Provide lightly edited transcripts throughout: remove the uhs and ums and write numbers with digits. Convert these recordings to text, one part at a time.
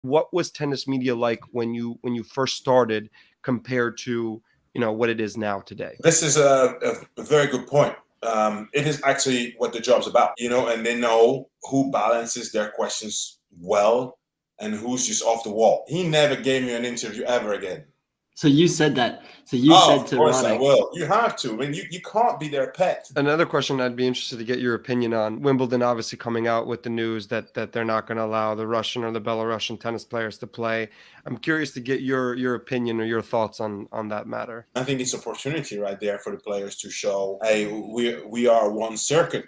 what was tennis media like when you first started compared to what it is now today? This is a very good point. It is actually what the job's about, and they know who balances their questions well and who's just off the wall. He never gave me an interview ever again. So you said that. So you Oh, said of to course I Roddick, will. You have to. I mean, you can't be their pet. Another question I'd be interested to get your opinion on: Wimbledon obviously coming out with the news that they're not going to allow the Russian or the Belarusian tennis players to play. I'm curious to get your opinion or your thoughts on that matter. I think it's opportunity right there for the players to show, hey, we are one circuit.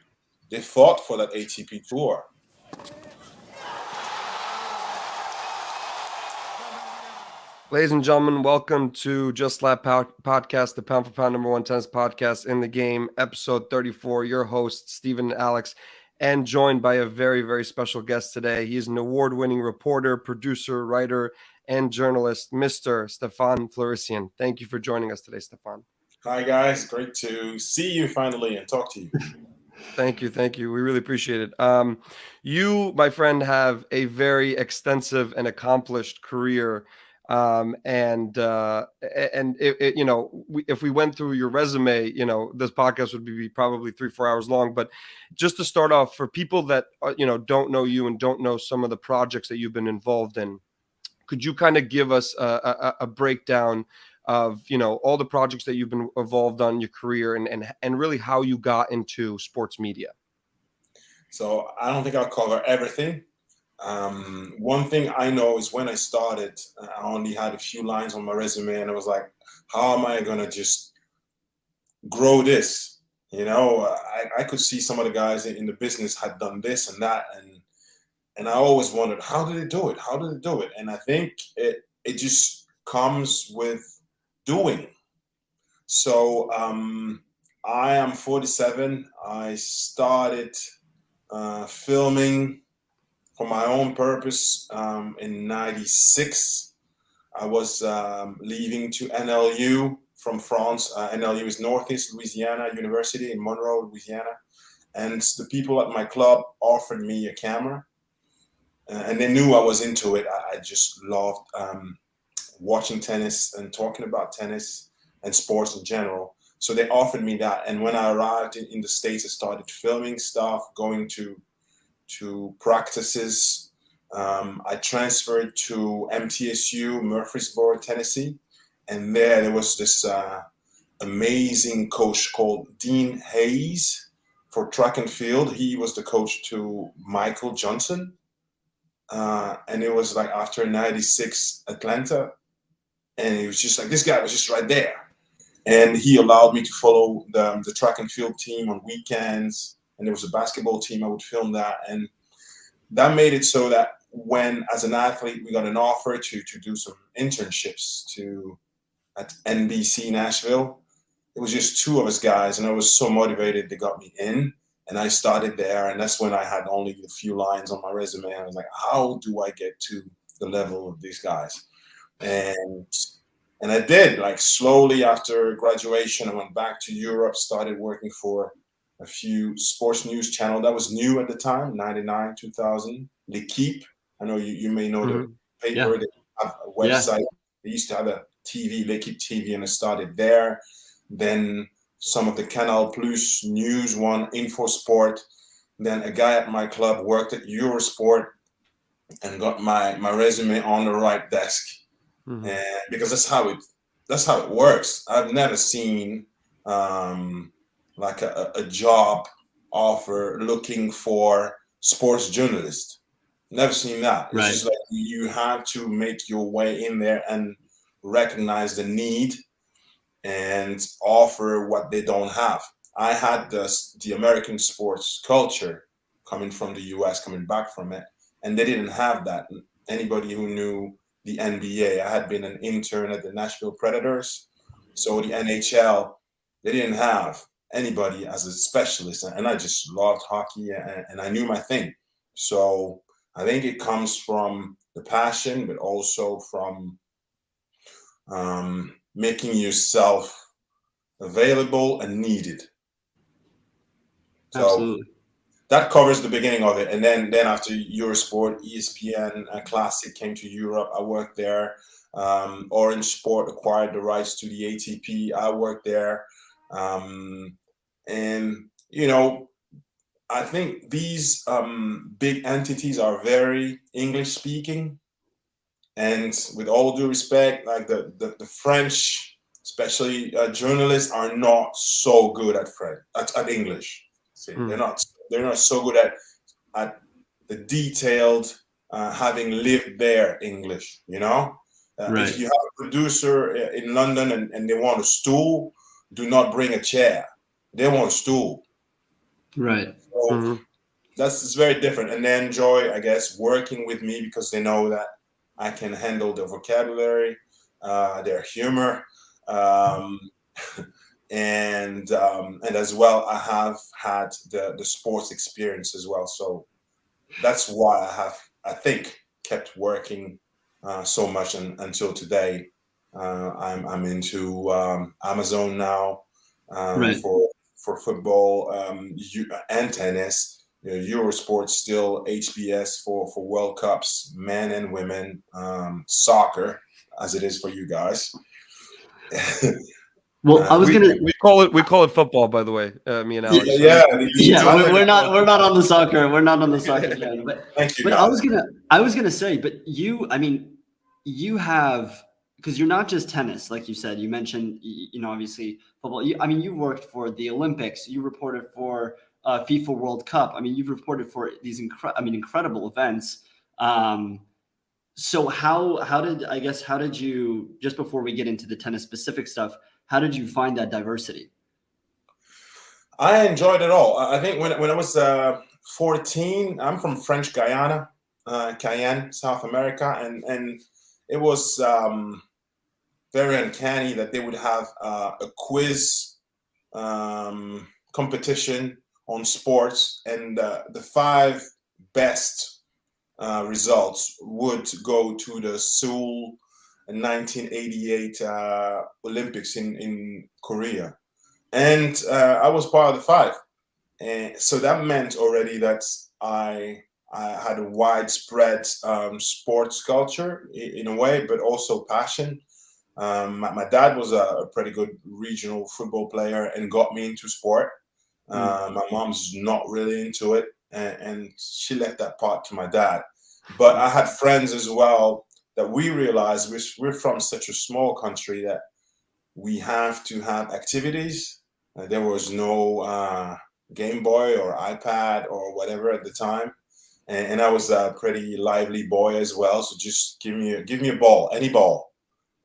They fought for that ATP tour. Ladies and gentlemen, welcome to Just Slap Podcast, the pound for pound #1 tennis podcast in the game, episode 34. Your hosts, Stephen and Alex, and joined by a very, very special guest today. He's an award-winning reporter, producer, writer, and journalist, Mr. Stéphane Floricien. Thank you for joining us today, Stéphane. Hi, guys. Great to see you finally and talk to you. Thank you. We really appreciate it. You, my friend, have a very extensive and accomplished career. And if we went through your resume, this podcast would be probably 3-4 hours long. But just to start off, for people that don't know you and don't know some of the projects that you've been involved in, could you kind of give us a breakdown of all the projects that you've been involved on in your career and really how you got into sports media? So I don't think I'll cover everything. One thing I know is when I started, I only had a few lines on my resume, and I was like, how am I gonna just grow this? I could see some of the guys in the business had done this and that, and I always wondered, how did they do it? How did they do it? And I think it just comes with doing. So I am 47. I started filming for my own purpose in '96. I was leaving to NLU from France. NLU is Northeast Louisiana University in Monroe, Louisiana. And the people at my club offered me a camera. And they knew I was into it. I just loved watching tennis and talking about tennis and sports in general. So they offered me that. And when I arrived in the States, I started filming stuff, going to practices. I transferred to MTSU, Murfreesboro, Tennessee. And there was this amazing coach called Dean Hayes for track and field. He was the coach to Michael Johnson. And it was like after '96 Atlanta. And it was just like, this guy was just right there. And he allowed me to follow the track and field team on weekends. And there was a basketball team, I would film that. And that made it so that when, as an athlete, we got an offer to do some internships at NBC Nashville, it was just two of us guys. And I was so motivated, they got me in. And I started there. And that's when I had only a few lines on my resume. I was like, how do I get to the level of these guys? And I did, like, slowly after graduation. I went back to Europe, started working for a few sports news channel that was new at the time, 99, 2000. L'Equipe. I know you may know the paper. Yeah. They have a website. Yeah. They used to have a TV, L'Equipe TV, and I started there. Then some of the Canal Plus news one, InfoSport. Then a guy at my club worked at Eurosport and got my resume on the right desk. Mm-hmm. And because that's how it works. I've never seen like a job offer looking for sports journalist. Never seen that. It's just like you have to make your way in there and recognize the need and offer what they don't have. I had the American sports culture coming from the US, coming back from it, and they didn't have that. Anybody who knew the NBA, I had been an intern at the Nashville Predators, so the NHL, they didn't have anybody as a specialist, and I just loved hockey and I knew my thing. So I think it comes from the passion, but also from making yourself available and needed. So Absolutely. that covers the beginning of it. And then after Eurosport, ESPN Classic came to Europe. I worked there. Orange Sport acquired the rights to the ATP. I worked there. And, you know, I think these big entities are very English speaking. And with all due respect, like the French, especially journalists, are not so good at English. See, they're not so good at the detailed, having lived there English. You know, Right. if you have a producer in London and they want a stool, do not bring a chair. They want a stool. Right. So it's very different, and they enjoy, I guess, working with me because they know that I can handle their vocabulary, their humor, and as well, I have had the sports experience as well. So that's why I think, kept working so much until today. I'm into Amazon now Right. for football and tennis. Eurosport still HBS for World Cups, men and women, soccer as it is for you guys. Well, I was gonna. we call it football, by the way. Me and Alex. Yeah, we're not on the soccer. We're not on the soccer channel. But thank you. But guys. I was gonna say, but you, I mean, you have, because you're not just tennis, like you said. You mentioned, you know, obviously football. I mean, you worked for the Olympics. You reported for FIFA World Cup. I mean, you've reported for these incredible events. So how did you, just before we get into the tennis specific stuff, how did you find that diversity? I enjoyed it all. I think when I was 14, I'm from French Guyana, Cayenne, South America, and it was very uncanny that they would have a quiz competition on sports, and the 5 best results would go to the Seoul 1988 Olympics in Korea. And I was part of the 5. And so that meant already that I had a widespread sports culture in a way, but also passion. My dad was a pretty good regional football player and got me into sport. My mom's not really into it, and she left that part to my dad. But I had friends as well that we realized we're from such a small country that we have to have activities. There was no Game Boy or iPad or whatever at the time, and I was a pretty lively boy as well. So just give me a ball, any ball,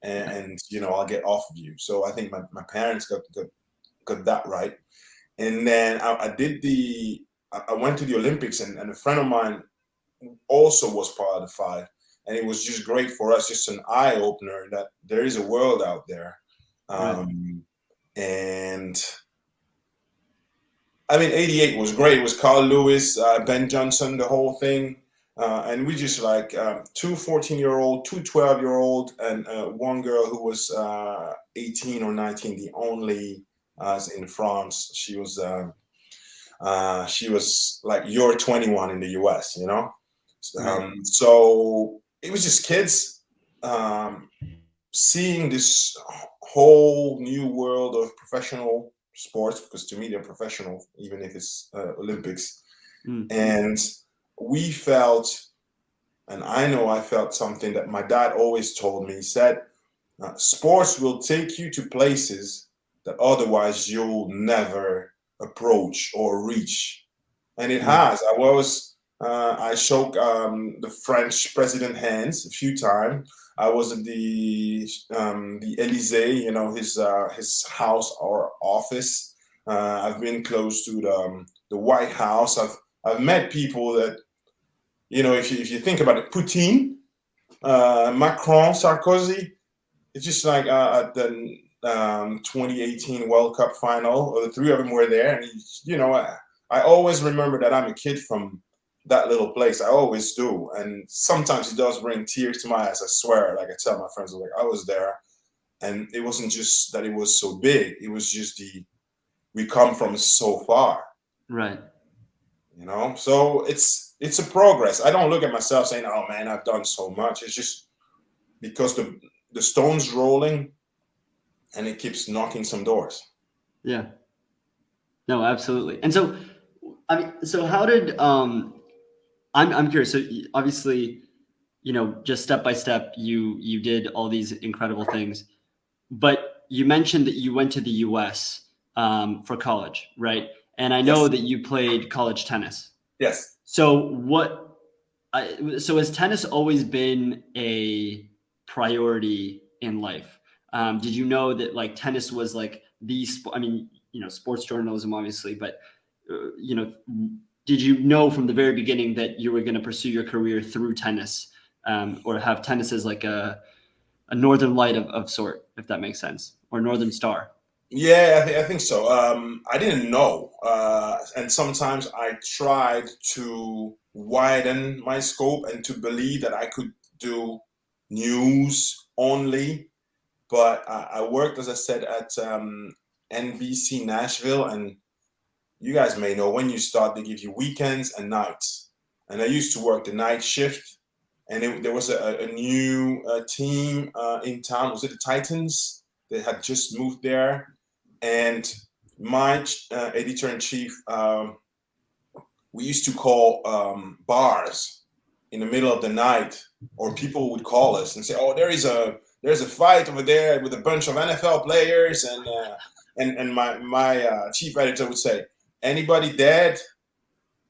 and you know, I'll get off of you. So I think my parents got that right. And then I went to the Olympics, and a friend of mine also was part of the 5, and it was just great for us, just an eye opener that there is a world out there. And I mean, 88 was great. It was Carl Lewis, Ben Johnson, the whole thing. And we just like 2 14-year-old, 2 12-year-old, and one girl who was 18 or 19, the only in France. She was like, you're 21 in the US, you know? So it was just kids seeing this whole new world of professional sports, because to me they're professional, even if it's Olympics. And we felt, and I know I felt something that my dad always told me. He said, sports will take you to places that otherwise you'll never approach or reach. And it has. I shook the French president hands a few times. I was at the Élysée, you know, his house or office. I've been close to the White House. I've met people that, you know, if you think about it, Putin, Macron, Sarkozy, it's just like at the 2018 World Cup final, the 3 of them were there. And, you know, I always remember that I'm a kid from that little place. I always do. And sometimes it does bring tears to my eyes, I swear. Like I tell my friends, like, I was there. And it wasn't just that it was so big. It was just we come from so far. Right. So it's a progress. I don't look at myself saying, oh man, I've done so much. It's just because the stone's rolling and it keeps knocking some doors. Yeah. No, absolutely. And so, I mean, so how did I'm curious. So obviously, just step by step, you did all these incredible things, but you mentioned that you went to the U.S. For college, right? And I know Yes. that you played college tennis. Yes. So so has tennis always been a priority in life? Did you know that like tennis was like the sport? I mean, sports journalism, obviously, but did you know from the very beginning that you were going to pursue your career through tennis, or have tennis as like a northern light of sort, if that makes sense, or northern star? Yeah, I think so. I didn't know, and sometimes I tried to widen my scope and to believe that I could do news only. But I worked, as I said, at NBC Nashville, and you guys may know when you start, they give you weekends and nights. And I used to work the night shift, and there was a new team in town. Was it the Titans? They had just moved there, and my editor in chief, we used to call bars in the middle of the night, or people would call us and say, "Oh, there's a fight over there with a bunch of NFL players," and my chief editor would say, "Anybody dead?"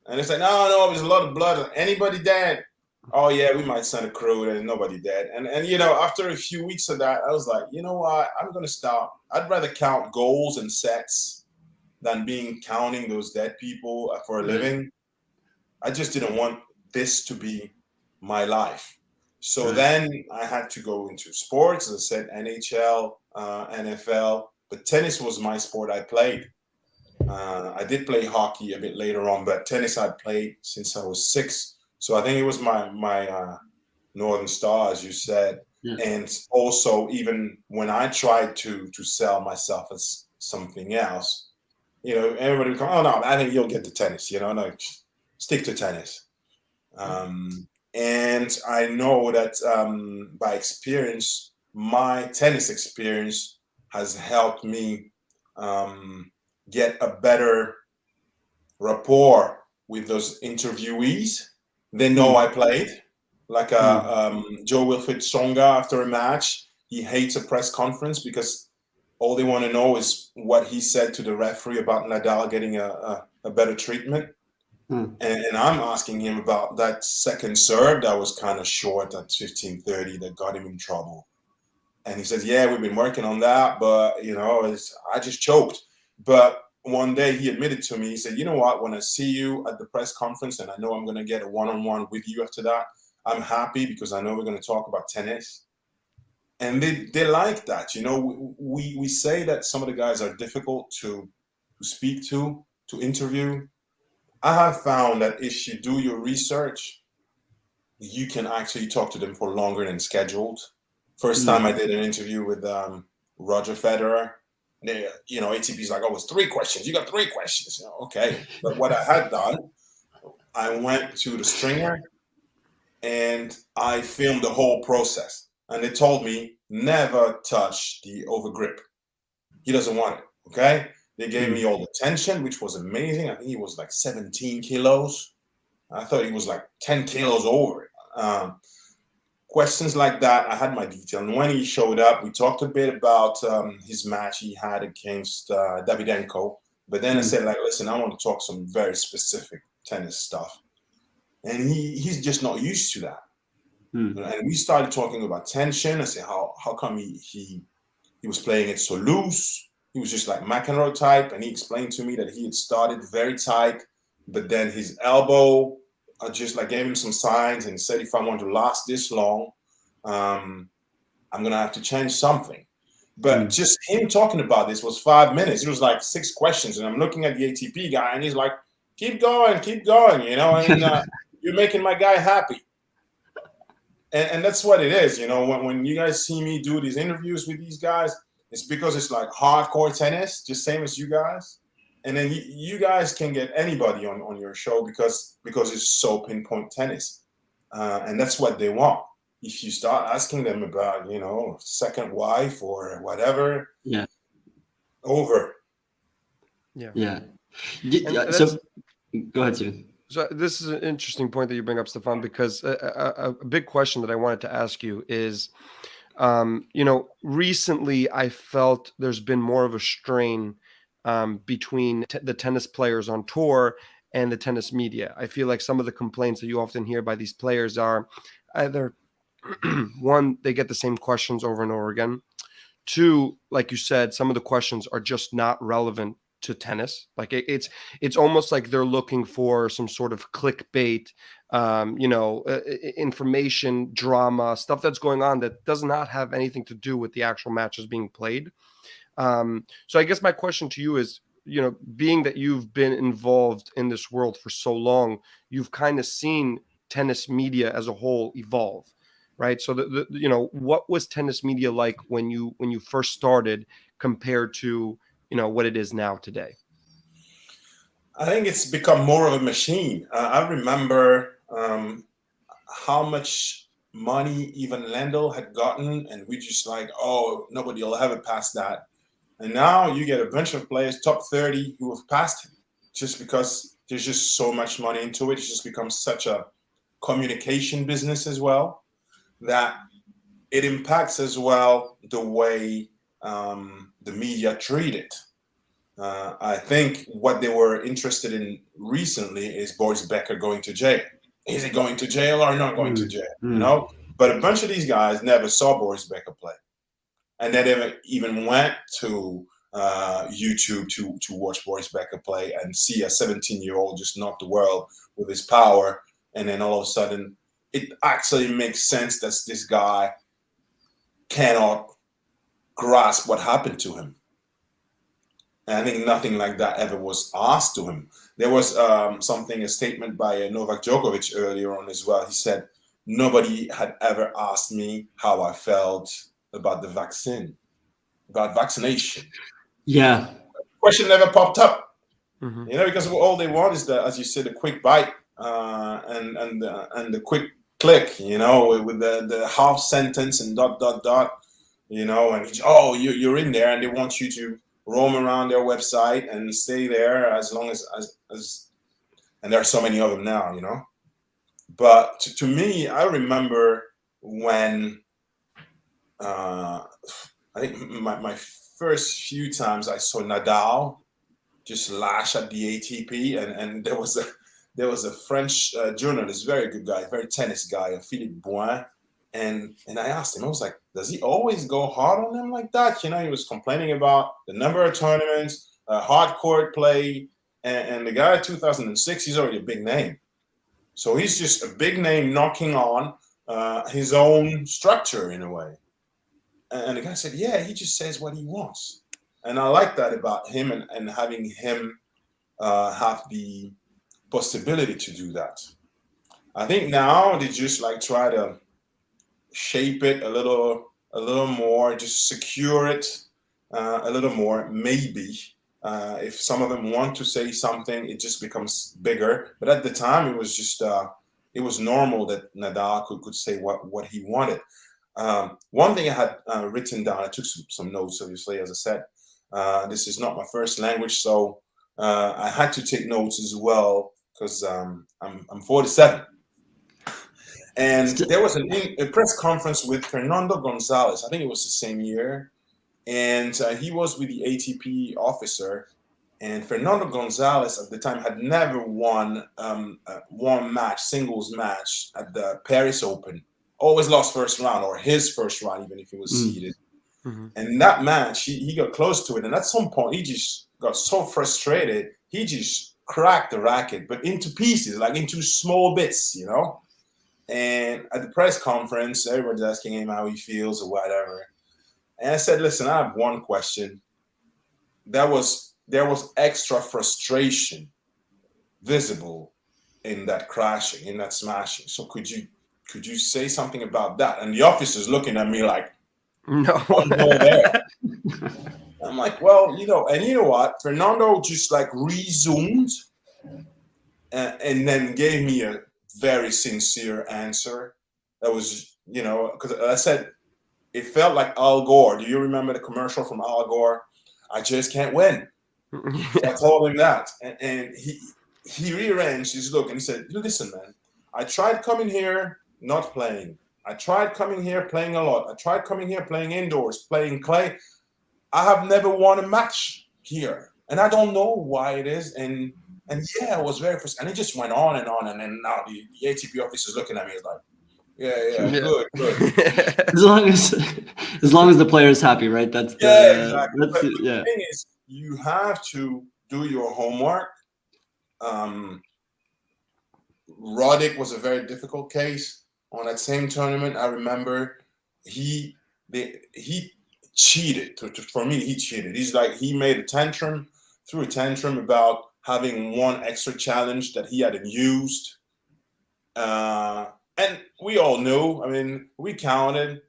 And it's like, no, there's a lot of blood. Anybody dead? Oh yeah, we might send a crew. There's nobody dead. And after a few weeks of that, I was like, you know what? I'm gonna stop. I'd rather count goals and sets than counting those dead people for a living. I just didn't want this to be my life. So then I had to go into sports, as I said, NHL, NFL, but tennis was my sport I played. I did play hockey a bit later on, but tennis I played since I was 6. So I think it was my Northern Star, as you said. Yeah. And also, even when I tried to sell myself as something else, everybody would come, oh no, I think you'll get to tennis, no, stick to tennis. And I know that by experience, my tennis experience has helped me get a better rapport with those interviewees. They know I played. Like Joe Wilfried Tsonga, after a match, he hates a press conference because all they want to know is what he said to the referee about Nadal getting a better treatment. And I'm asking him about that second serve that was kind of short at 15:30 that got him in trouble. And he says, yeah, we've been working on that, but, I just choked. But one day he admitted to me, he said, you know what, when I see you at the press conference and I know I'm going to get a one-on-one with you after that, I'm happy because I know we're going to talk about tennis. And they like that. We say that some of the guys are difficult to speak to interview. I have found that if you do your research, you can actually talk to them for longer than scheduled. First time I did an interview with Roger Federer, ATP's like, oh, it's 3 questions. You got 3 questions. Okay. But what I had done, I went to the stringer and I filmed the whole process. And they told me, never touch the overgrip. He doesn't want it. Okay. They gave me all the tension, which was amazing. I think he was like 17 kilos. I thought he was like 10 kilos over it. Questions like that, I had my detail. And when he showed up, we talked a bit about his match he had against Davydenko. But then I said, listen, I want to talk some very specific tennis stuff. And he's just not used to that. And we started talking about tension. I said, how come he was playing it so loose? He was just like McEnroe type. And he explained to me that he had started very tight, but then his elbow, I just gave him some signs and said, if I want to last this long, I'm going to have to change something. But just him talking about this was 5 minutes. It was like 6 questions. And I'm looking at the ATP guy and he's like, keep going. And you're making my guy happy. And that's what it is. When you guys see me do these interviews with these guys, it's because it's like hardcore tennis, just same as you guys. and then you guys can get anybody on your show because it's so pinpoint tennis, and that's what they want. If you start asking them about, second wife or whatever, Yeah. over. Yeah. Yeah. And So go ahead, Steven. So this is an interesting point that you bring up, Stéphane, because a big question that I wanted to ask you is, recently I felt there's been more of a strain between the tennis players on tour and the tennis media. I feel like some of the complaints that you often hear by these players are either one, they get the same questions over and over again. Two, like you said, some of the questions are just not relevant to tennis. Like it's almost like they're looking for some sort of clickbait, information, drama, stuff that's going on that does not have anything to do with the actual matches being played. So I guess my question to you is, being that you've been involved in this world for so long, you've kind of seen tennis media as a whole evolve, right? So what was tennis media like when you first started compared to what it is now today? I think it's become more of a machine. I remember how much money even Lendl had gotten, and we just like, oh, nobody will ever pass that. And now you get a bunch of players, top 30, who have passed him, just because there's just so much money into it. It's just become such a communication business as well, that it impacts as well the way the media treat it. I think what they were interested in recently is Boris Becker going to jail. Is he going to jail or not going to jail? But a bunch of these guys never saw Boris Becker play, and they never even went to YouTube to watch Boris Becker play and see a 17-year-old just knock the world with his power, and then all of a sudden it actually makes sense that this guy cannot grasp what happened to him. And I think nothing like that ever was asked to him. There was a statement by Novak Djokovic earlier on as well. He said, nobody had ever asked me how I felt about the vaccine, about vaccination. Yeah. Question never popped up. Mm-hmm. Because all they want is as you said, a quick bite and the quick click, with the half sentence and ... and you're in there, and they want you to roam around their website and stay there as long as and there are so many of them now, But to me, I remember when I think my first few times I saw Nadal just lash at the ATP, and there was a French journalist, very good guy, very tennis guy, Philippe Boin, and I asked him, I was like, does he always go hard on them like that? He was complaining about the number of tournaments, hard court play, and the guy in 2006, he's already a big name. So he's just a big name knocking on his own structure in a way. And the guy said, yeah, he just says what he wants. And I like that about him, and having him have the possibility to do that. I think now they just try to shape it a little more, just secure it a little more. Maybe if some of them want to say something, it just becomes bigger. But at the time, it was just it was normal that Nadal could say what he wanted. One thing I had written down, I took some notes, obviously, as I said. This is not my first language, so I had to take notes as well because I'm 47. And there was a press conference with Fernando Gonzalez. I think it was the same year. And he was with the ATP officer. And Fernando Gonzalez at the time had never won one match, singles match at the Paris Open. Always lost first round, or his first round, even if he was seeded. Mm-hmm. And in that match, he got close to it. And at some point, he just got so frustrated, he just cracked the racket, but into pieces, like into small bits, And at the press conference, everybody's asking him how he feels or whatever. And I said, listen, I have one question. There was extra frustration visible in that crashing, in that smashing. So could you say something about that? And the officer's looking at me like, no. don't go there. I'm like, well, and you know what? Fernando just like resumed and then gave me a very sincere answer. That was, because I said, it felt like Al Gore. Do you remember the commercial from Al Gore? I just can't win. So I told him that, and he rearranged his look and he said, "Listen, man, I tried coming here not playing. I tried coming here playing a lot. I tried coming here playing indoors, playing clay. I have never won a match here, and I don't know why it is." And yeah, it was very frustrating. And he just went on, and then now the ATP office is looking at me. It's like, yeah, good. As long as the player is happy, right? That's exactly. That's the thing is, you have to do your homework. Roddick was a very difficult case on that same tournament. I remember he cheated. For me, he cheated. He's like, he made threw a tantrum about having one extra challenge that he hadn't used. And we all knew. I mean, we counted.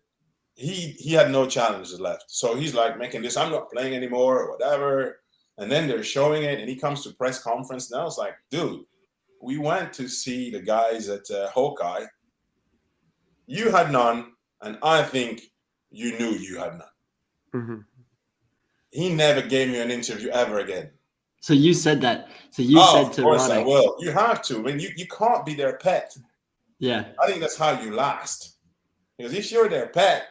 He had no challenges left. So he's like making this, I'm not playing anymore or whatever. And then they're showing it, and he comes to press conference. And I was like, dude, we went to see the guys at Hawkeye. You had none, and I think you knew you had none. Mm-hmm. He never gave me an interview ever again. So you said that. So you said to Roddick. Of course I will. You have to. I mean, you can't be their pet. Yeah. I think that's how you last. Because if you're their pet,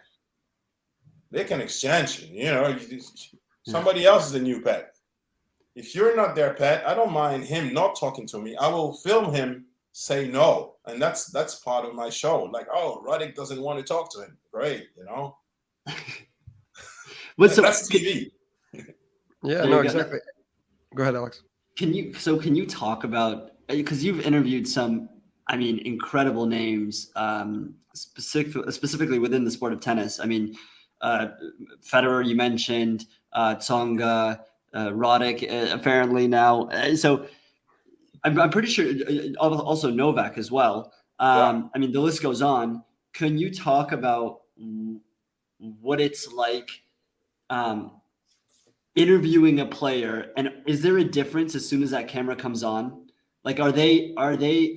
they can exchange you. Somebody else is the new pet. If you're not their pet, I don't mind him not talking to me. I will film him say no. And that's part of my show. Like, oh, Roddick doesn't want to talk to him. Great, That's TV. Yeah, no, exactly. Go ahead, Alex. Can you talk about, because you've interviewed some, incredible names, specifically within the sport of tennis. Federer, you mentioned, Tsonga, Roddick, apparently now. So I'm pretty sure also Novak as well. The list goes on. Can you talk about what it's like interviewing a player, and is there a difference as soon as that camera comes on? Like, are they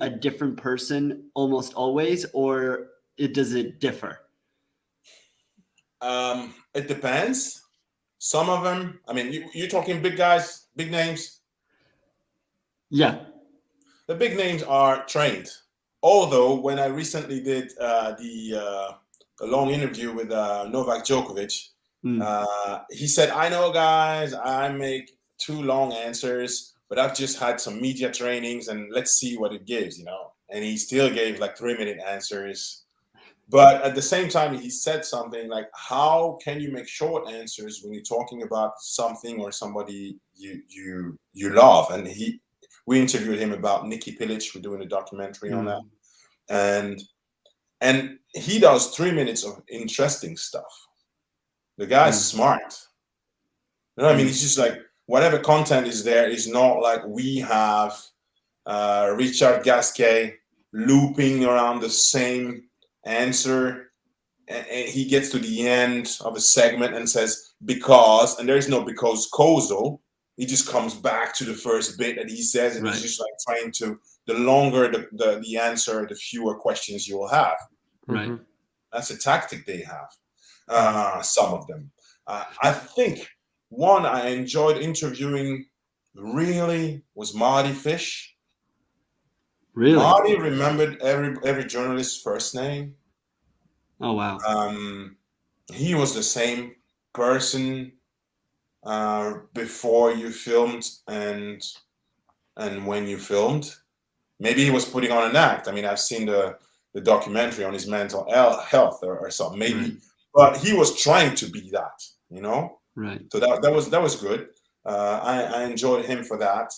a different person almost always, or does it differ? It depends. Some of them, you're talking big guys, big names? Yeah. The big names are trained. Although, when I recently did a long interview with Novak Djokovic, he said, I know, guys, I make too long answers, but I've just had some media trainings, and let's see what it gives, And he still gave like 3-minute answers. But at the same time, he said something like, how can you make short answers when you're talking about something or somebody you love? And we interviewed him about Nikki Pilic. We're doing a documentary on that. And he does 3 minutes of interesting stuff. The guy's smart. It's just like, whatever content is there is not like we have Richard Gasquet looping around the same answer, and he gets to the end of a segment and says because, and there's no because causal. He just comes back to the first bit that he says, and he's just like trying to, the longer the answer, the fewer questions you will have. Right. That's a tactic they have. Some of them. I think one I enjoyed interviewing really was Marty Fish. Really? Marty remembered every journalist's first name. Oh, wow. He was the same person before you filmed and when you filmed. Maybe he was putting on an act. I've seen the documentary on his mental health or something, maybe. Right. But he was trying to be that, Right. So that was good. I enjoyed him for that.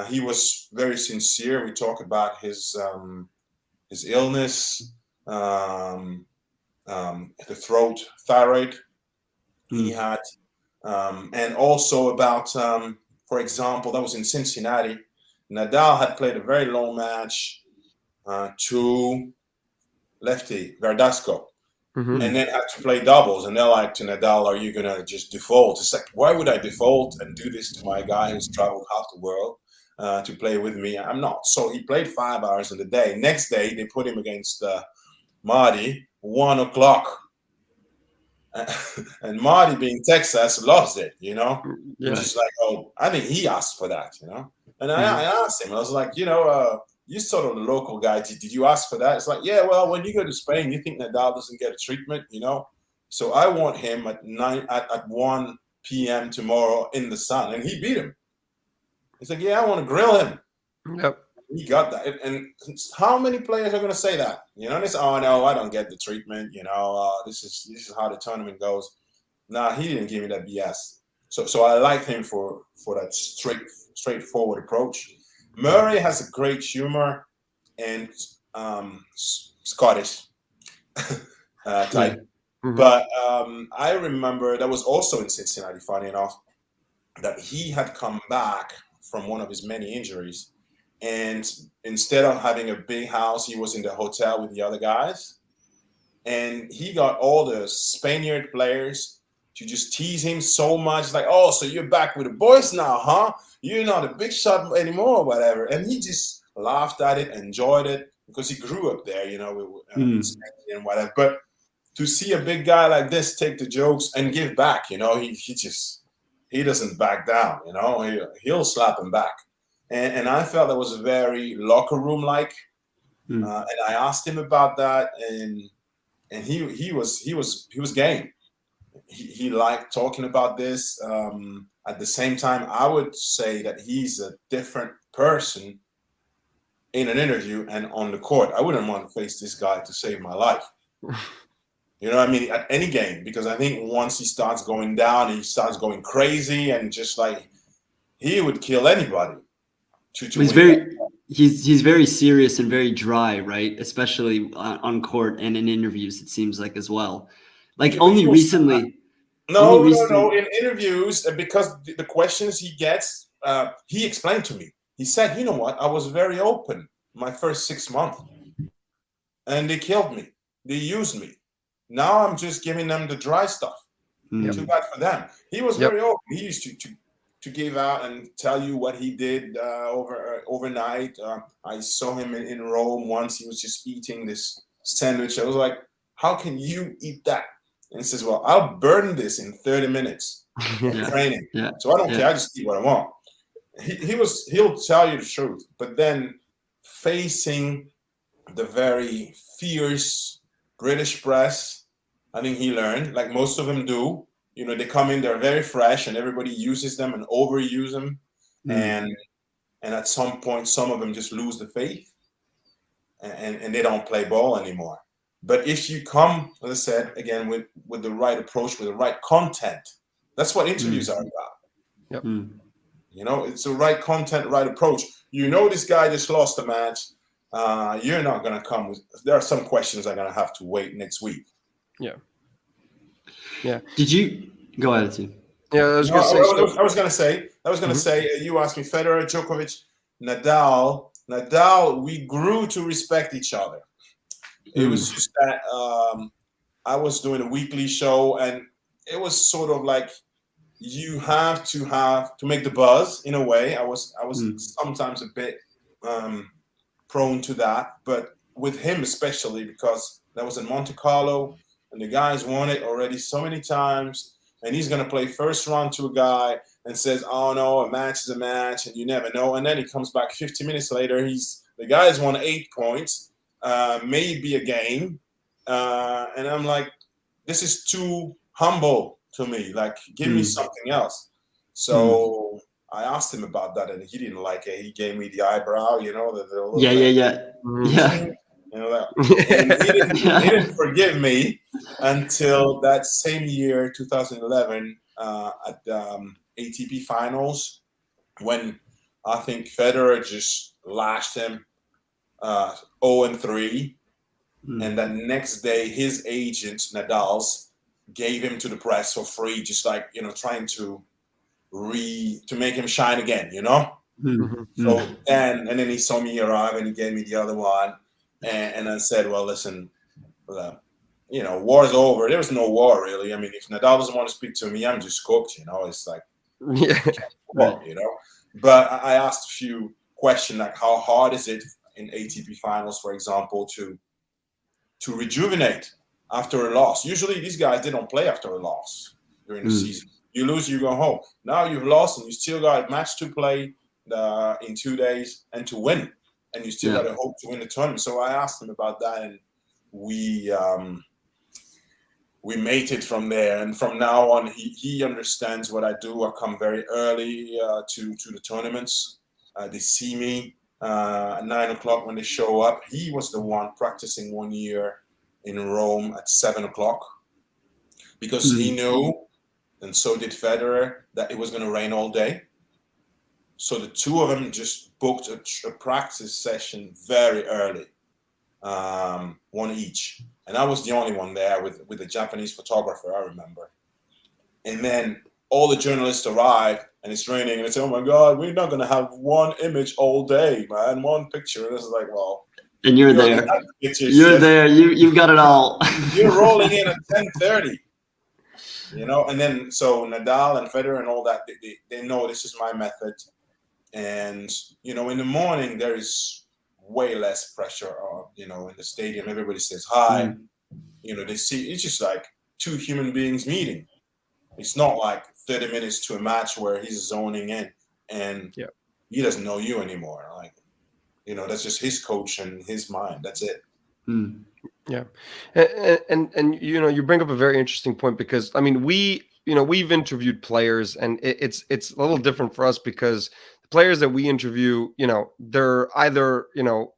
He was very sincere. We talked about his illness, the throat, thyroid he had, and also about, for example, that was in Cincinnati. Nadal had played a very long match to lefty Verdasco, Mhm. and then had to play doubles. And they're like to Nadal, "Are you gonna just default?" It's like, why would I default and do this to my guy who's traveled half the world to play with me? I'm not. So he played 5 hours in the day. Next day they put him against Marty, 1 o'clock. And Marty, being Texas, loves it, Yeah. which is like, oh, I think he asked for that, And I asked him, I was like, you sort of the local guy, did you ask for that? It's like, yeah, well, when you go to Spain, you think Nadal doesn't get a treatment, So I want him at 1 p.m. tomorrow in the sun, and he beat him. He's like, yeah, I want to grill him. Yep. He got that. And how many players are going to say that? They say, oh, no, I don't get the treatment. This is how the tournament goes. Nah, he didn't give me that BS. So I like him for that straightforward approach. Murray has a great humor and Scottish type. Mhm. But I remember that was also in Cincinnati, funny enough, that he had come back from one of his many injuries. And instead of having a big house, he was in the hotel with the other guys. And he got all the Spaniard players to just tease him so much, like, oh, so you're back with the boys now, huh? You're not a big shot anymore, or whatever. And he just laughed at it, enjoyed it, because he grew up there, in Spain and whatever. But to see a big guy like this take the jokes and give back, he doesn't back down, he'll slap him back. And I felt that was very locker room like, and I asked him about that, and he was game. He liked talking about this. At the same time, I would say that he's a different person in an interview and on the court. I wouldn't want to face this guy to save my life. You know what I mean? At any game, because I think once he starts going down, he starts going crazy, and just like he would kill anybody. He's very serious and very dry, right? Especially on court and in interviews, it seems like as well. Like only recently. No. In interviews, because the questions he gets, he explained to me. He said, "You know what? I was very open my first 6 months, and they killed me. They used me. Now I'm just giving them the dry stuff. Too bad for them." He was very open. He used to give out and tell you what he did overnight. I saw him in Rome once. He was just eating this sandwich. I was like, "How can you eat that?" And he says, "Well, I'll burn this in 30 minutes of training. So I don't care. I just eat what I want." He'll tell you the truth, but then facing the very fierce British press, I think he learned, like most of them do. They come in, they're very fresh, and everybody uses them and overuse them. And at some point, some of them just lose the faith and they don't play ball anymore. But if you come, as I said, again, with the right approach, with the right content, that's what interviews are about. It's the right content, right approach. This guy just lost a match. You're not going to come with, there are some questions I'm going to have to wait next week. Yeah. Did you go ahead, Tim? Yeah, I was going to say, you asked me Federer, Djokovic, Nadal, we grew to respect each other. It was just that I was doing a weekly show, and it was sort of like you have to make the buzz in a way. I was sometimes a bit prone to that, but with him especially, because that was in Monte Carlo, and the guys won it already so many times, and he's going to play first round to a guy and says, "Oh no, a match is a match, and you never know." And then he comes back 50 minutes later. The guy's won 8 points, maybe a game, and I'm like, this is too humble to me. Like, give me something else. So I asked him about that, and he didn't like it. He gave me the eyebrow, And he didn't forgive me until that same year, 2011, at ATP Finals, when I think Federer just lashed him 0-3, and then next day his agent Nadal's gave him to the press for free, just like trying to make him shine again, So and then he saw me arrive and he gave me the other one. And I said, "Well, listen, war's over. There was no war really. I mean, if Nadal doesn't want to speak to me, I'm just cooked. It's like, Yeah. Right. But I asked a few questions like, how hard is it in ATP finals, for example, to rejuvenate after a loss? Usually these guys, they don't play after a loss during the season. You lose, you go home. Now you've lost and you still got a match to play in 2 days and to win. And you still got to hope to win the tournament. So I asked him about that, and we made it from there. And from now on, he understands what I do. I come very early to the tournaments. They see me at 9 o'clock when they show up. He was the one practicing 1 year in Rome at 7 o'clock because he knew, and so did Federer, that it was going to rain all day. So the two of them just booked a practice session very early, one each. And I was the only one there with a Japanese photographer, I remember. And then all the journalists arrived, and it's raining, and they say, oh my God, we're not going to have one image all day, man, one picture. And it's like, well. And you're there. You're there. You've got it all. You're rolling in at 10:30. And then so Nadal and Federer and all that, they know this is my method. And, in the morning, there is way less pressure, in the stadium. Everybody says hi. They see, it's just like two human beings meeting. It's not like 30 minutes to a match where he's zoning in and he doesn't know you anymore. Like, that's just his coach and his mind. That's it. Yeah. And you bring up a very interesting point because, I mean, we've interviewed players, and it's a little different for us because the players that we interview, they're either,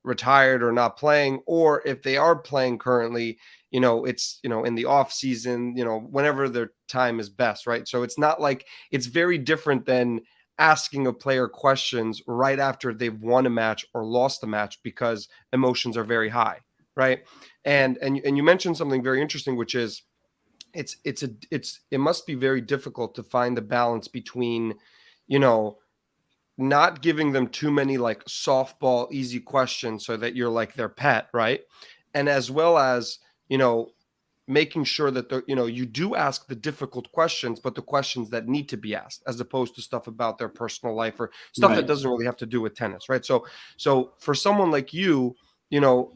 retired or not playing, or if they are playing currently, it's, in the off season, whenever their time is best. Right. So it's not like, it's very different than asking a player questions right after they've won a match or lost a match because emotions are very high. Right. And you mentioned something very interesting, which is it must be very difficult to find the balance between, not giving them too many like softball easy questions so that you're like their pet. Right. And as well as, making sure that you do ask the difficult questions, but the questions that need to be asked, as opposed to stuff about their personal life or stuff that doesn't really have to do with tennis. Right. So for someone like you,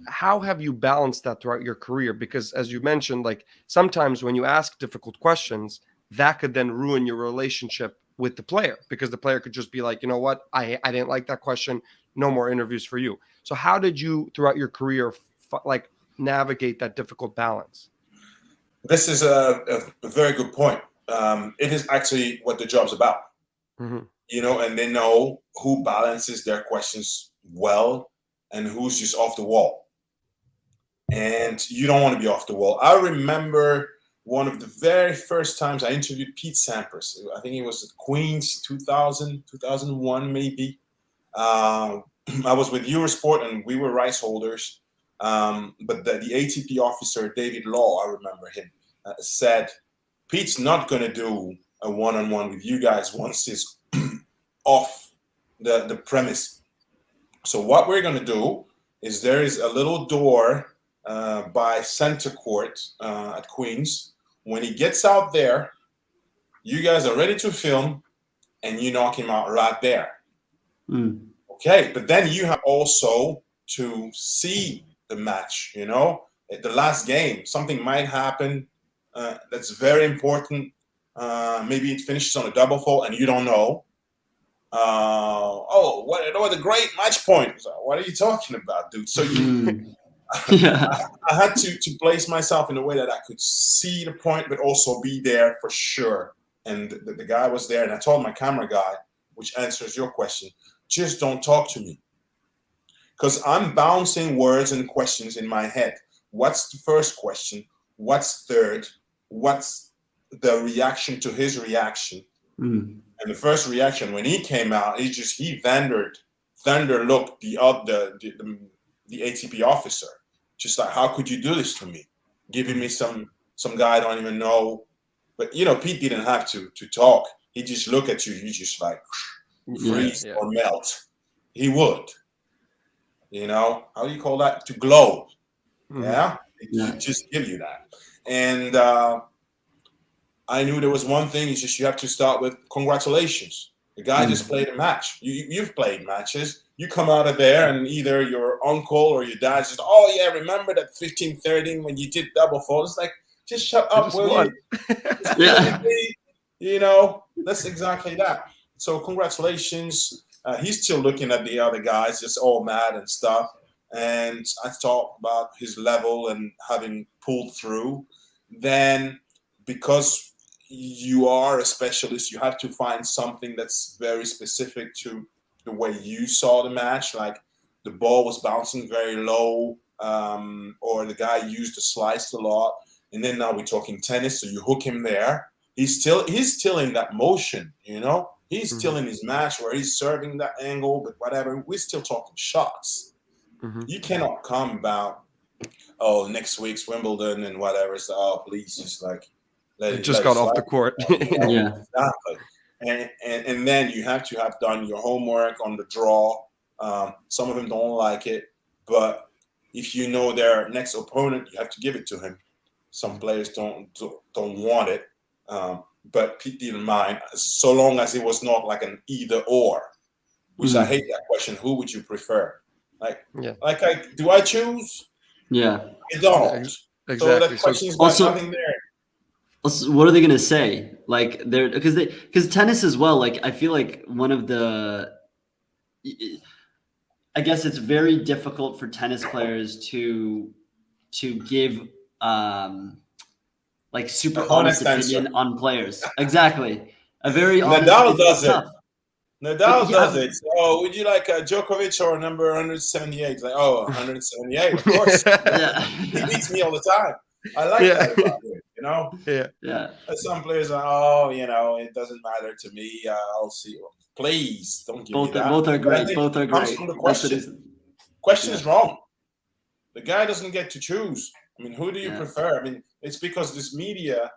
how have you balanced that throughout your career? Because as you mentioned, like sometimes when you ask difficult questions, that could then ruin your relationship with the player, because the player could just be like, you know what, I didn't like that question. No more interviews for you. So how did you throughout your career navigate that difficult balance? This is a very good point. It is actually what the job's about, and they know who balances their questions well and who's just off the wall. And you don't want to be off the wall. I remember one of the very first times I interviewed Pete Sampras. I think it was at Queens 2000, 2001 maybe. I was with Eurosport and we were rights holders. But the ATP officer, David Law, I remember him, said, Pete's not going to do a one-on-one with you guys once he's off the premise. So what we're going to do is there is a little door by center court at Queens. When he gets out there, you guys are ready to film and you knock him out right there. Okay, but then you have also to see the match, the last game, something might happen that's very important. Maybe it finishes on a double fault and you don't know. What a great match point. So, what are you talking about, dude? So I had to place myself in a way that I could see the point, but also be there for sure. And the guy was there, and I told my camera guy, which answers your question, just don't talk to me. Because I'm bouncing words and questions in my head. What's the first question? What's third? What's the reaction to his reaction? And the first reaction when he came out, he thunder looked the ATP officer, just like, how could you do this to me? Giving me some guy I don't even know. But Pete didn't have to talk. He just look at you. You just like freeze or melt. He would. How do you call that? To glow. Yeah. It just give you that. And I knew there was one thing. It's just you have to start with congratulations. The guy just played a match. You've played matches. You come out of there and either your uncle or your dad just, oh yeah, remember that 15-13 when you did double fault? It's like, just shut up, will you? Yeah. You know, that's exactly that. So congratulations. He's still looking at the other guys, just all mad and stuff. And I talked about his level and having pulled through. Then, because you are a specialist, you have to find something that's very specific to the way you saw the match. Like the ball was bouncing very low, or the guy used the slice a lot. And then now we're talking tennis, so you hook him there. He's still in that motion, you know. He's still in his match where he's serving that angle, but whatever. We're still talking shots. You cannot come about, oh, next week's Wimbledon and whatever. So, oh, please, just like it just got off the court. Yeah, exactly. And then you have to have done your homework on the draw. Some of them don't like it, but if you know their next opponent, you have to give it to him. Some players don't want it, but keep in mind, so long as it was not like an either or, which I hate that question. Who would you prefer? Do I choose? Yeah, I don't. Exactly. So that question's got Also- nothing there. what are they gonna say? Like they're because tennis as well. Like I feel like one of the, I guess it's very difficult for tennis players to give like super honest opinion on players. Exactly, a very honest. Nadal does it. Tough. Nadal does it. Oh, would you like a Djokovic or number 178? Like, oh, 178, of course. Yeah, He beats me all the time. I like that about it, you know? Yeah. Some players are, oh, you know, it doesn't matter to me. I'll see. Please don't give me that. Both are great. Both are great. From the question is wrong. The guy doesn't get to choose. I mean, who do you prefer? I mean, it's because this media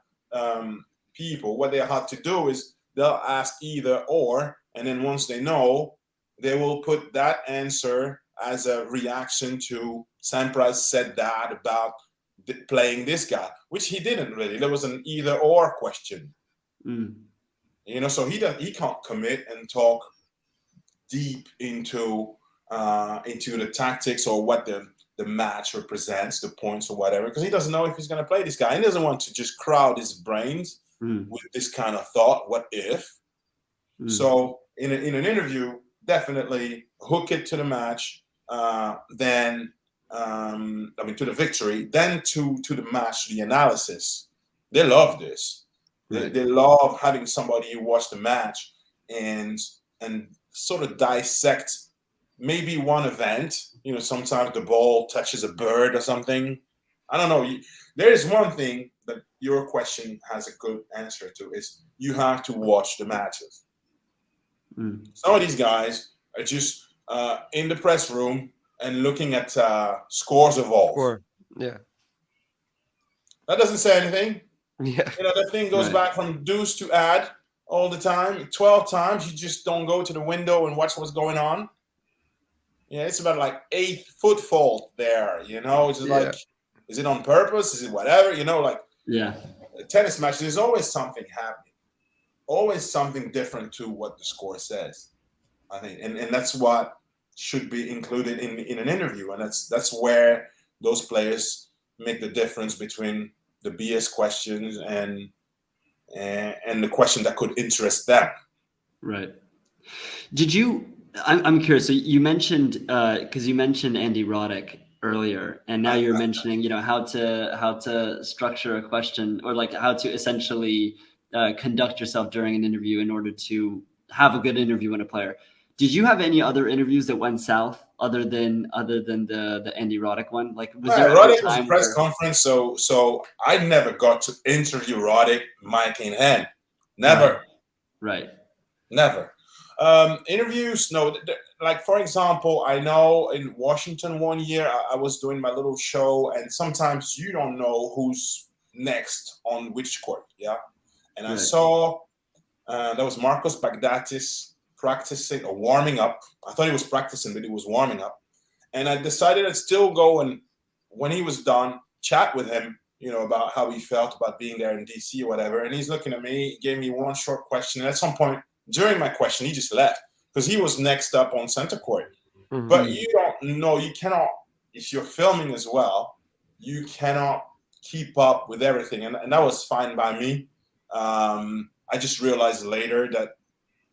people, what they have to do is they'll ask either or, and then once they know, they will put that answer as a reaction to Sampras said that about playing this guy, which he didn't really. There was an either or question. You know, so he can't commit and talk deep into the tactics or what the match represents, the points or whatever, because he doesn't know if he's going to play this guy. He doesn't want to just crowd his brains with this kind of thought, what if? So in an interview, definitely hook it to the match, then to the victory, then to the match, the analysis. They love this. They love having somebody who watch the match and sort of dissect maybe one event. You know, sometimes the ball touches a bird or something. I don't know. There is one thing that your question has a good answer to, is you have to watch the matches. Some of these guys are just in the press room and looking at scores evolve. Yeah. That doesn't say anything. Yeah. You know, that thing goes back from deuce to ad all the time. 12 times. You just don't go to the window and watch what's going on. Yeah, it's about like 8 foot fault there. You know, it's just like, is it on purpose? Is it whatever? You know, like a tennis match, there's always something happening. Always something different to what the score says, I think. And that's what should be included in an interview. And that's where those players make the difference between the BS questions and the question that could interest them. Right. Did you, I'm curious, so you mentioned, because you mentioned Andy Roddick earlier, and now you're mentioning, you know, how to structure a question, or like how to essentially conduct yourself during an interview in order to have a good interview with a player. Did you have any other interviews that went south other than the Andy Roddick one? Like, was there Roddick was a press conference, so I never got to interview Roddick, mic in hand. Never. Right. Never. Interviews, no. Like, for example, I know in Washington one year, I was doing my little show, and sometimes you don't know who's next on which court, yeah? And I saw that was Marcos Baghdatis practicing or warming up. I thought he was practicing, but he was warming up. And I decided I'd still go, and when he was done, chat with him about how he felt about being there in DC or whatever. And he's looking at me, gave me one short question. And at some point during my question, he just left because he was next up on center court. Mhm. But you don't know, you cannot, if you're filming as well, you cannot keep up with everything. And that was fine by me. I just realized later that,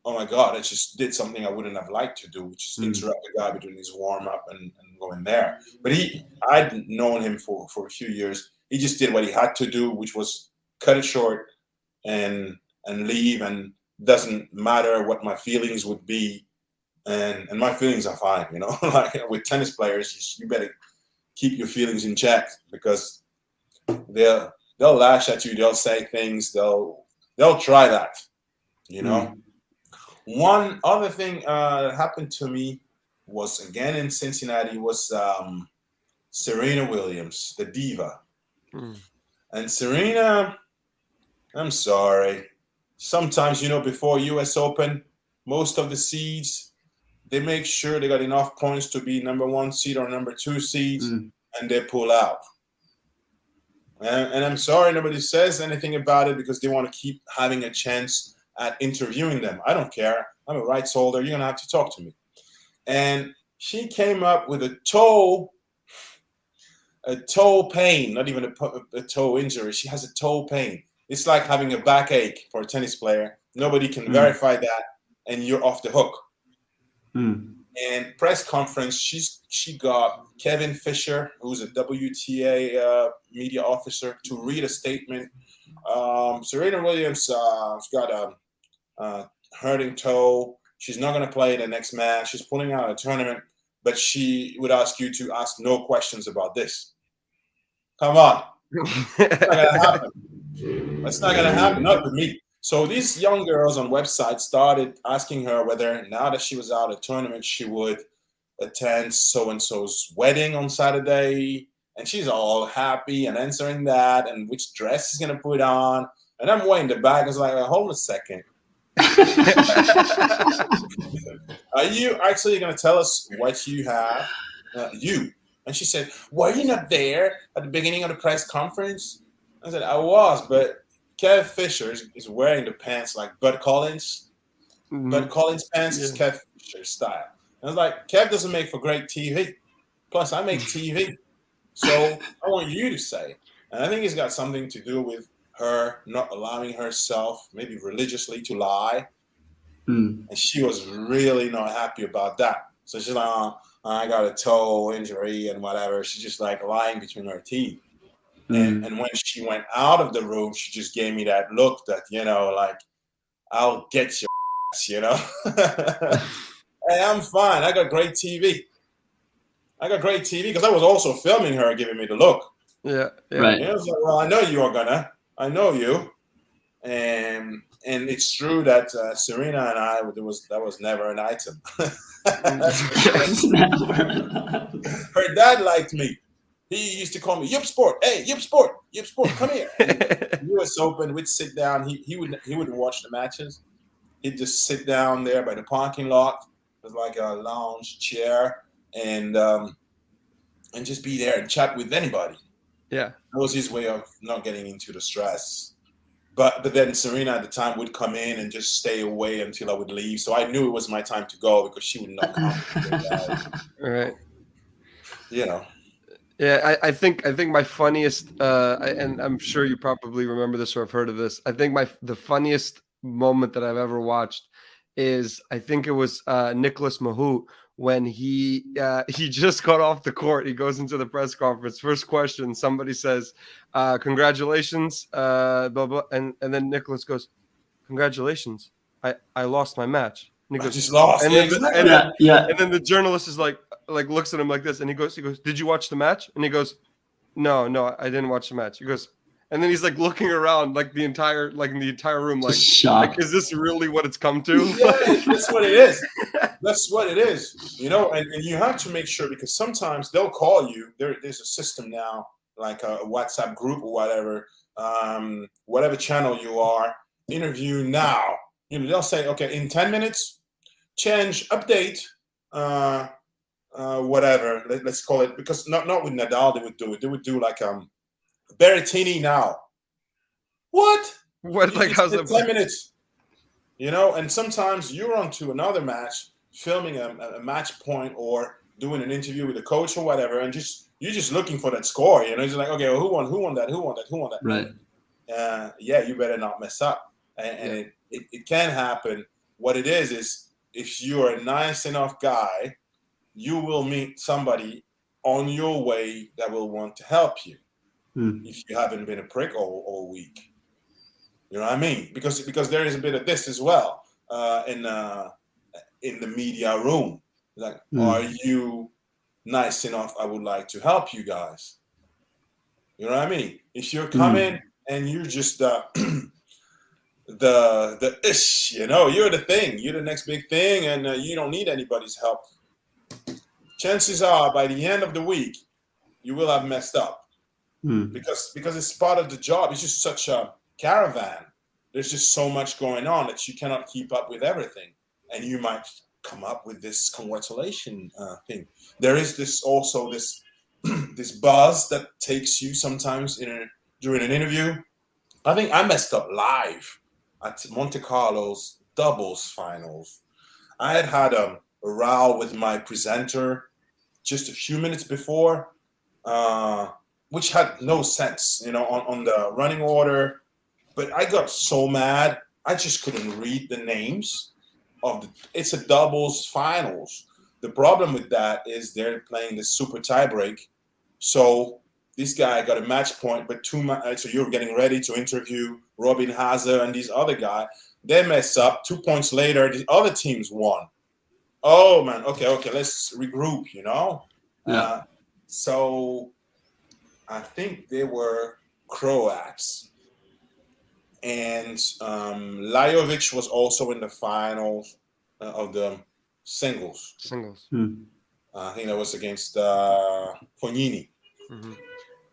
oh my God, I just did something I wouldn't have liked to do, which is interrupt the guy between his warm up and go in there. But I'd known him for a few years. He just did what he had to do, which was cut it short and leave, and doesn't matter what my feelings would be. And my feelings are fine, like with tennis players, you better keep your feelings in check, because they'll lash at you, they'll say things, they'll try that, One other thing that happened to me was, again in Cincinnati, was Serena Williams, the diva. And Serena, I'm sorry, sometimes, before US Open, most of the seeds, they make sure they got enough points to be number 1 seed or number 2 seeds, and they pull out. And I'm sorry nobody says anything about it, because they want to keep having a chance at interviewing them. I don't care. I'm a rights holder. You're going to have to talk to me. And she came up with a toe pain, not even a toe injury. She has a toe pain. It's like having a backache for a tennis player. Nobody can verify that, and you're off the hook. And press conference, she got Kevin Fisher, who's a WTA media officer, to read a statement. Serena Williams has got a hurting toe. She's not going to play the next match. She's pulling out a tournament, but she would ask you to ask no questions about this. Come on. That's not going to happen. That's not going to happen, not with me. So these young girls on websites started asking her whether, now that she was out of tournament, she would attend so-and-so's wedding on Saturday. And she's all happy and answering that, and which dress she's going to put on. And I'm way in the back. I was like, hold a second. Are you actually going to tell us what you have? And she said, were you not there at the beginning of the press conference? I said, I was, but Kev Fisher is wearing the pants like Bud Collins. Bud Collins pants is Kev Fisher's style. And I was like, Kev doesn't make for great TV. Plus, I make TV. So I want you to say. And I think it's got something to do with her not allowing herself, maybe religiously, to lie. And she was really not happy about that. So she's like, oh, I got a toe injury and whatever. She's just like lying between her teeth. And when she went out of the room, she just gave me that look that, like, I'll get your ass, Hey, I'm fine. I got great TV. Because I was also filming her giving me the look. Yeah. Right. I was like, well, I know you are gonna. I know you. And it's true that Serena and I, that was never an item. Her dad liked me. He used to call me Yip Sport. Hey, Yip Sport, come here. US Open, we'd sit down. He wouldn't watch the matches. He'd just sit down there by the parking lot with like a lounge chair and just be there and chat with anybody. Yeah, that was his way of not getting into the stress. But then Serena at the time would come in and just stay away until I would leave. So I knew it was my time to go because she would not come. Right. Yeah, I think my funniest, and I'm sure you probably remember this or have heard of this. I think the funniest moment that I've ever watched is, I think it was Nicholas Mahut, when he just got off the court. He goes into the press conference. First question, somebody says, "Congratulations," blah blah, and then Nicholas goes, "Congratulations, I lost my match." And he goes, I just lost. And then the journalist is like looks at him like this, and he goes, "Did you watch the match?" And he goes, No, I didn't watch the match. He goes, and then he's like looking around, like in the entire room, like, is this really what it's come to? Yeah, that's what it is. That's what it is. And you have to make sure, because sometimes they'll call you. There's a system now, like a WhatsApp group or whatever channel you are, interview now. They'll say, okay, in 10 minutes, change, update, whatever. Let's call it, because not with Nadal, they would do it. They would do like Berrettini now. What? What, like, It's how's been that? 10 minutes, you know, and sometimes you're on to another match, filming a match point or doing an interview with a coach or whatever, and you're just looking for that score, you know, it's like, okay, well, who won that, who won that. Right. Yeah, you better not mess up. And it can happen. What it is if you're a nice enough guy, you will meet somebody on your way that will want to help you. If you haven't been a prick all week. You know what I mean? Because there is a bit of this as well in the media room. Like, are you nice enough? I would like to help you guys. You know what I mean? If you're coming and you're just the ish, you know, you're the thing, you're the next big thing, and you don't need anybody's help. Chances are, by the end of the week, you will have messed up because it's part of the job. It's just such a caravan. There's just so much going on that you cannot keep up with everything, and you might come up with this congratulation thing. There is this this buzz that takes you sometimes during an interview. I think I messed up live at Monte Carlo's doubles finals. I had a row with my presenter just a few minutes before, which had no sense, you know, on the running order. But I got so mad, I just couldn't read the names it's a doubles finals. The problem with that is they're playing the super tiebreak. So this guy got a match point, but so you're getting ready to interview Robin Haase and these other guys. They mess up. 2 points later, the other teams won. Oh man, okay, let's regroup, you know? Yeah. So I think they were Croats. And Lajovic was also in the finals of the singles. I think that was against Fognini.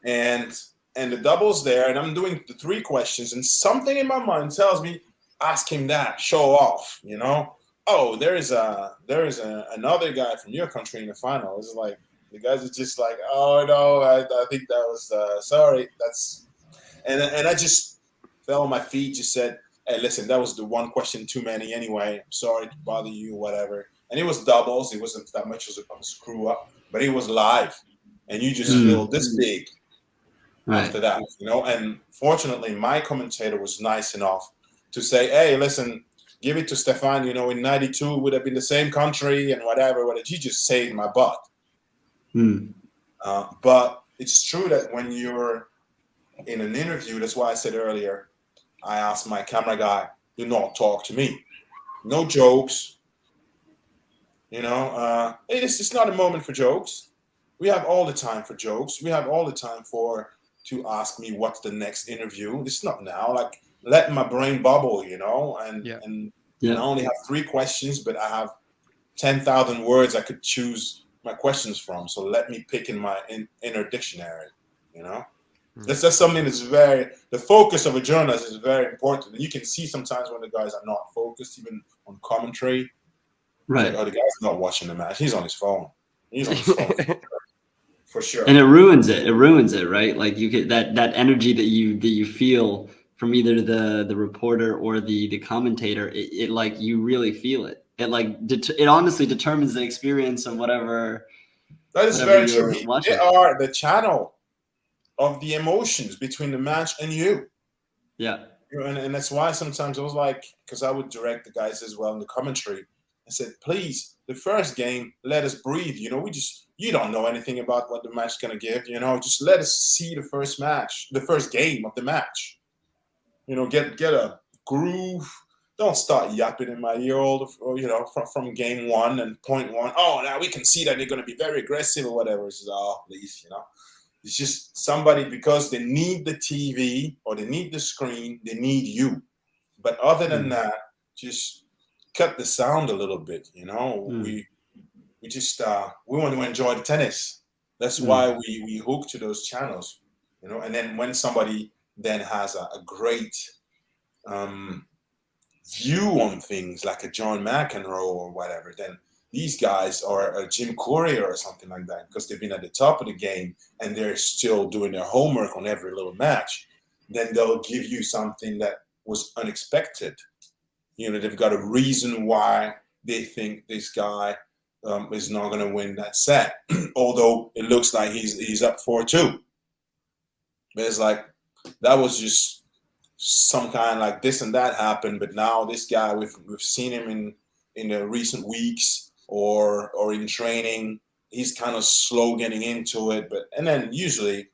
And the doubles there, and I'm doing the 3 questions, and something in my mind tells me, ask him that, show off, you know? Oh, there is another guy from your country in the final. It's like, the guys are just like, oh no, I think that was sorry. And I just fell on my feet, just said, hey, listen, that was the 1 question too many anyway. I'm sorry to bother you, whatever. And it was doubles. It wasn't that much of a screw up, but it was live. And you just feel this big after that, you know? And fortunately, my commentator was nice enough to say, hey, listen, give it to Stéphane, you know, in 92 would have been the same country and whatever. He just saved my butt. But it's true that when you're in an interview, that's why I said earlier, I asked my camera guy, do not talk to me. No jokes. You know, it's not a moment for jokes. We have all the time for jokes. We have all the time to ask me what's the next interview. It's not now. Like, let my brain bubble, you know, and I only have 3 questions, but I have 10,000 words I could choose my questions from. So let me pick in my inner dictionary, you know. That's something that's the focus of a journalist is very important. And you can see sometimes when the guys are not focused, even on commentary. Right. Like, oh, the guy's not watching the match. He's on his phone. For sure. And it ruins it, right? Like, you get that energy that you feel from either the reporter or the commentator. It like, you really feel it. It like it honestly determines the experience of whatever. That is very true. They are the channel of the emotions between the match and you. Yeah. And that's why sometimes I was like, because I would direct the guys as well in the commentary. I said, please, the first game, let us breathe. You know, you don't know anything about what the match is going to give. You know, just let us see the first game of the match. You know, get a groove. Don't start yapping in my ear you know, from game 1 and point 1. Oh, now we can see that they're going to be very aggressive or whatever. It's just, oh, please, you know. It's just somebody, because they need the TV or they need the screen, they need you. But other than that, just cut the sound a little bit, you know. We just we want to enjoy the tennis. That's why we hook to those channels, you know. And then when somebody then has a great view on things, like a John McEnroe or whatever, then these guys are a Jim Courier or something like that because they've been at the top of the game and they're still doing their homework on every little match. Then they'll give you something that was unexpected. They've got a reason why they think this guy is not going to win that set, although it looks like he's up 4-2. But it's like that was just some kind of like this and that happened. But now this guy, we've seen him in the recent weeks or in training. He's kind of slow getting into it, and then usually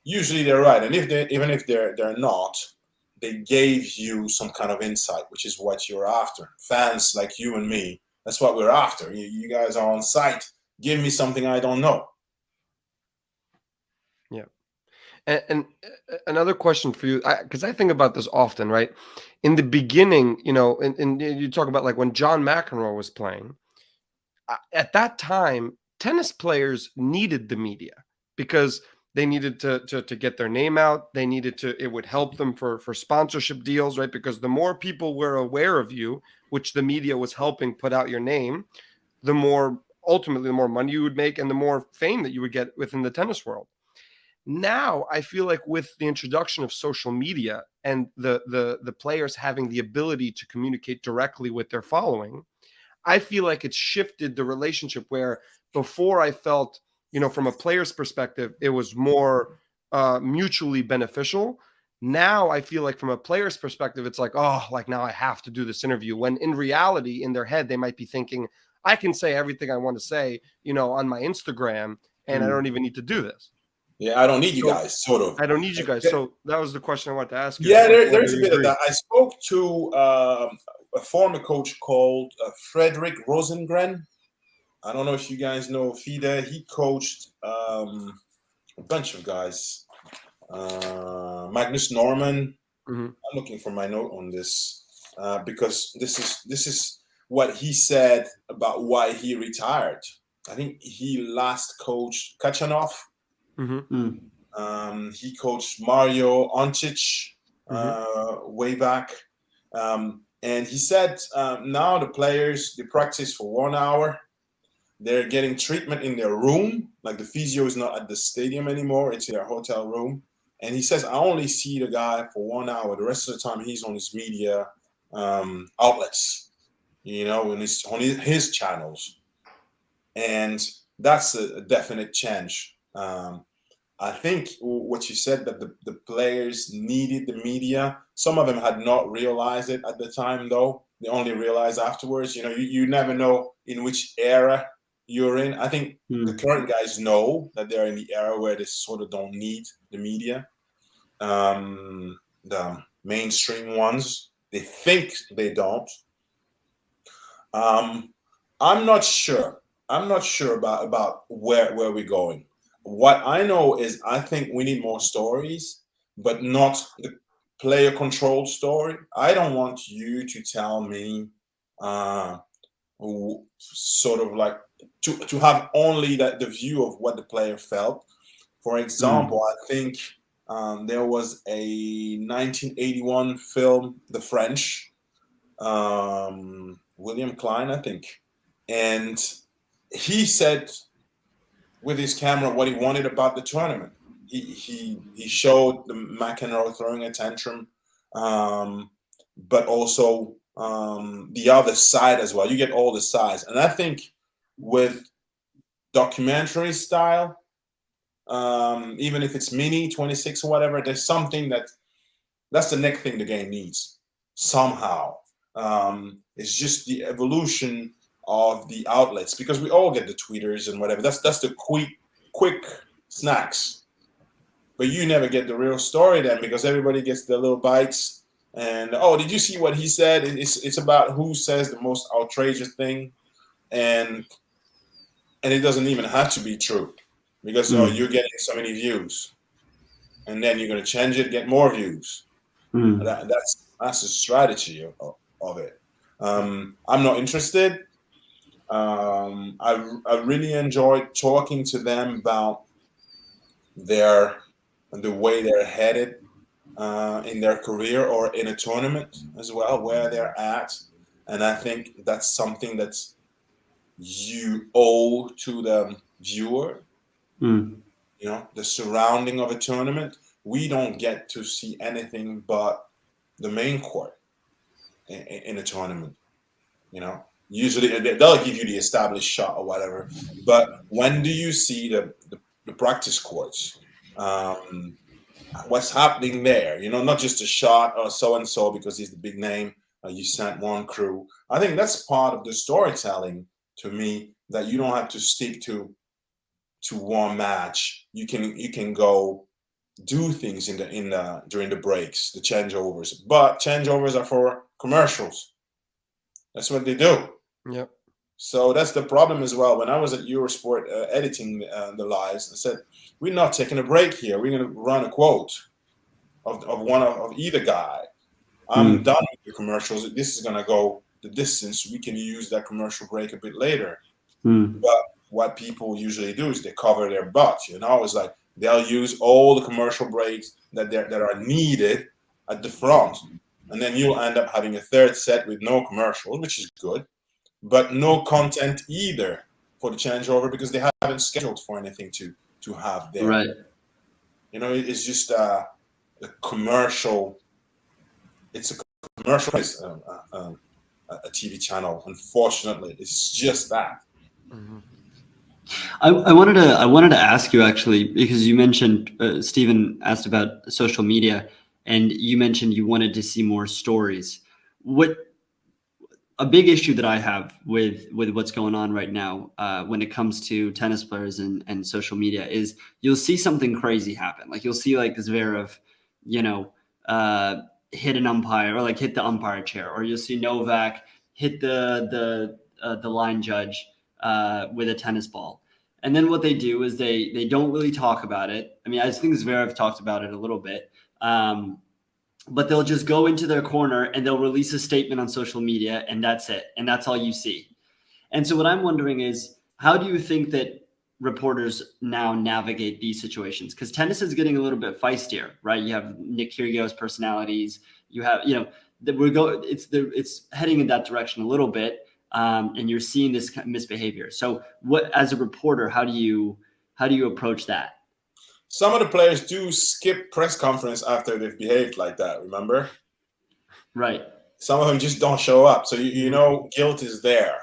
they're right. And even if they're not, they gave you some kind of insight, which is what you're after. Fans like you and me, that's what we're after. You guys are on site. Give me something I don't know. Yeah. And another question for you, because I think about this often, right? In the beginning, and you talk about like when John McEnroe was playing, at that time, tennis players needed the media because they needed to get their name out. They needed to, it would help them for sponsorship deals, right? Because the more people were aware of you, which the media was helping put out your name, the more ultimately the more money you would make and the more fame that you would get within the tennis world. Now, I feel like with the introduction of social media and the players having the ability to communicate directly with their following, I feel like it's shifted the relationship where before I felt, from a player's perspective, it was more mutually beneficial. Now I feel like from a player's perspective, it's like, oh, like now I have to do this interview. When in reality, in their head, they might be thinking, I can say everything I want to say, on my Instagram, and I don't even need to do this. Yeah, I don't need you guys, sort of. I don't need you guys. So that was the question I wanted to ask you. Yeah, there's a bit of that. I spoke to a former coach called Frederick Rosengren. I don't know if you guys know Fide. He coached a bunch of guys. Magnus Norman. Mm-hmm. I'm looking for my note on this because this is what he said about why he retired. I think he last coached Kachanov. Mm-hmm. He coached Mario Oncic way back. And he said now the players, they practice for 1 hour. They're getting treatment in their room. Like the physio is not at the stadium anymore. It's in their hotel room. And he says, I only see the guy for 1 hour. The rest of the time he's on his media outlets, on his channels. And that's a definite change. I think what you said, that the players needed the media. Some of them had not realized it at the time, though. They only realized afterwards. You never know in which era you're in. I think the current guys know that they're in the era where they sort of don't need the media. The mainstream ones, they think they don't. I'm not sure. I'm not sure about where we're going. What I know is I think we need more stories, but not the player controlled story. I don't want you to tell me sort of like to have only the view of what the player felt. For example, I think there was a 1981 film, The French, William Klein, I think. And he said with his camera what he wanted about the tournament. He showed the McEnroe throwing a tantrum, but also the other side as well. You get all the sides. And I think with documentary style, even if it's mini 26 or whatever, there's something that's the next thing the game needs somehow. It's just the evolution of the outlets, because we all get the tweeters and whatever. That's the quick snacks, but you never get the real story then, because everybody gets the little bites. And did you see what he said? It's about who says the most outrageous thing, and it doesn't even have to be true, because you're getting so many views, and then you're going to change it, get more views. That's the strategy of it. I'm not interested. I really enjoyed talking to them about the way they're headed in their career or in a tournament as well, where they're at. And I think that's something that's you owe to the viewer, Mm. you know, the surrounding of a tournament. We don't get to see anything but the main court in a tournament, you know. Usually they'll give you the established shot or whatever, but when do you see the practice courts? Um, what's happening there? You know, not just a shot or so and so because he's the big name. You sent one crew. I think that's part of the storytelling to me, that you don't have to stick to one match. You can go do things in the during the breaks, the changeovers. But changeovers are for commercials. That's what they do. Yep. So that's the problem as well. When I was at Eurosport editing the lives, I said, we're not taking a break here. We're going to run a quote of one of either guy. I'm done with the commercials. This is going to go the distance. We can use that commercial break a bit later. But what people usually do is they cover their butts. You know, it's like they'll use all the commercial breaks that are needed at the front. And then you'll end up having a third set with no commercials, which is good, but no content either for the changeover because they haven't scheduled for anything to have there. Right. You know, it's just a commercial. It's a commercial, a TV channel. Unfortunately, it's just that. Mm-hmm. I wanted to ask you actually, because you mentioned Stephen asked about social media, and you mentioned you wanted to see more stories. What a big issue that I have with what's going on right now when it comes to tennis players and social media is you'll see something crazy happen. Like you'll see like Zverev, you know, hit an umpire or like hit the umpire chair, or you'll see Novak hit the line judge with a tennis ball. And then what they do is they don't really talk about it. I mean, I think Zverev talked about it a little bit. But they'll just go into their corner and they'll release a statement on social media, and that's it. And that's all you see. And so what I'm wondering is, how do you think that reporters now navigate these situations? Because tennis is getting a little bit feistier, right? You have Nick Kyrgios personalities. You have, you know, it's heading in that direction a little bit. And you're seeing this misbehavior. So what, as a reporter, how do you approach that? Some of the players do skip press conference after they've behaved like that, remember? Right. Some of them just don't show up. So, you know, guilt is there.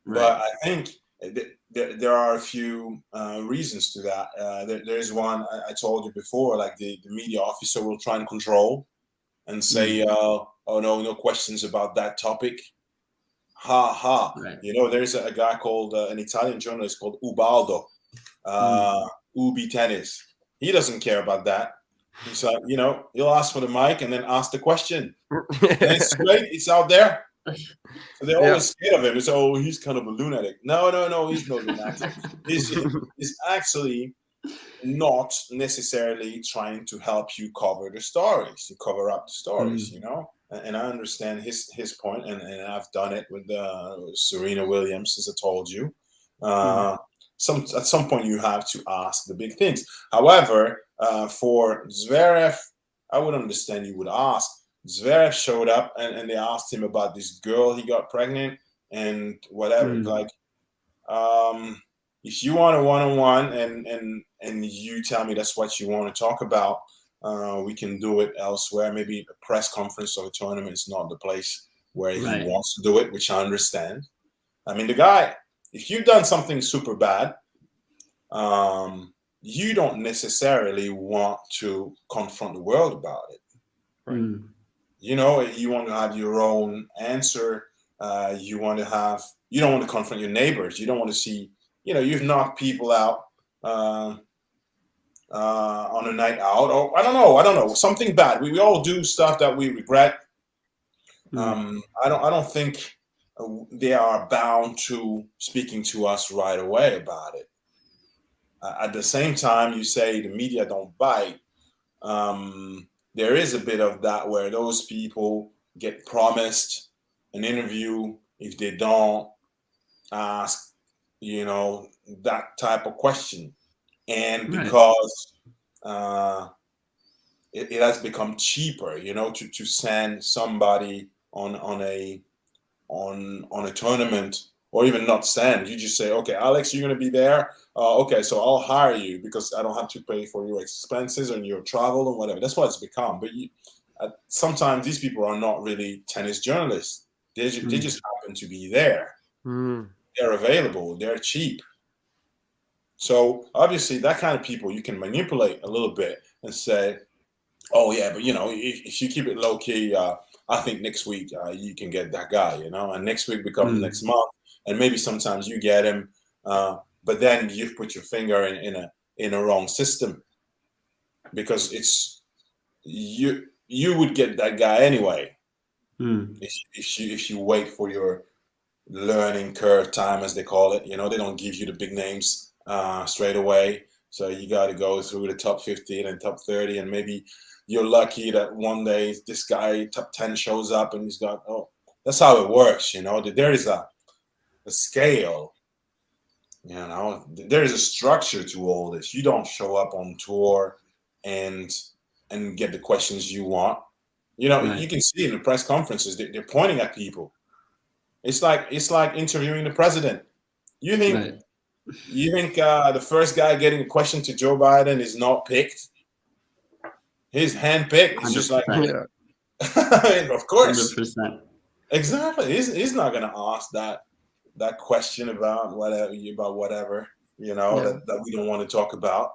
Right. But I think there are a few reasons to that. There's one I told you before, like the media officer will try and control and say, oh, no questions about that topic. Ha ha. Right. You know, there's a guy called, an Italian journalist called Ubaldo. Ubi Tennis. He doesn't care about that. He's like, you know, he'll ask for the mic and then ask the question. And it's great. It's out there. So they're always scared of him. It's, oh, he's kind of a lunatic. No, he's no lunatic. He's actually not necessarily trying to help you cover the stories, to cover up the stories, you know? And I understand his point, and I've done it with Serena Williams, as I told you. At some point you have to ask the big things. However, for Zverev, I would understand you would ask. Zverev showed up and they asked him about this girl he got pregnant and whatever. Like, if you want a one-on-one and you tell me that's what you want to talk about, we can do it elsewhere. Maybe a press conference or a tournament is not the place where he wants to do it, which I understand. I mean, the guy, if you've done something super bad, you don't necessarily want to confront the world about it. Right? You know, you want to have your own answer. You don't want to confront your neighbors. You don't want to see, you know, you've knocked people out on a night out, or I don't know, something bad. We all do stuff that we regret. I don't think they are bound to speaking to us right away about it. At the same time, you say the media don't bite. There is a bit of that where those people get promised an interview if they don't ask, you know, that type of question. And because it has become cheaper, you know, to send somebody on a tournament or even not send. You just say, okay, Alex, you're going to be there. Okay, so I'll hire you because I don't have to pay for your expenses and your travel and whatever. That's what it's become. But sometimes these people are not really tennis journalists. They just happen to be there. They're available. They're cheap. So obviously that kind of people you can manipulate a little bit and say, oh yeah, but if you keep it low key, I think next week you can get that guy, and next week becomes next month, and maybe sometimes you get him, but then you've put your finger in a wrong system, because it's you would get that guy anyway if you wait for your learning curve time, as they call it. They don't give you the big names straight away, so you got to go through the top 15 and top 30, and maybe you're lucky that one day this guy top 10 shows up and he's got, that's how it works. There is a scale, there is a structure to all this. You don't show up on tour and get the questions you want. Right. You can see in the press conferences, they're pointing at people. It's like interviewing the president. You think the first guy getting a question to Joe Biden is not picked? He's handpicked. He's just like, Yeah. I mean, of course. 100%. Exactly. He's not going to ask that question about whatever, that we don't want to talk about.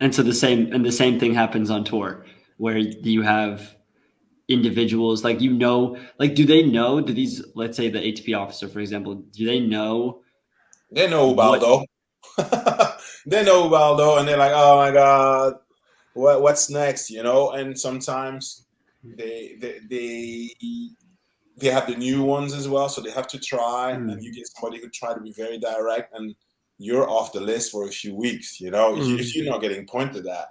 And so the same thing happens on tour, where you have individuals do they know, do these, let's say the ATP officer, for example, do they know? They know Ubaldo. They know Ubaldo, and they're like, oh my God, what's next? And sometimes they have the new ones as well, so they have to try, and you get somebody who try to be very direct, and you're off the list for a few weeks. If you're not getting pointed at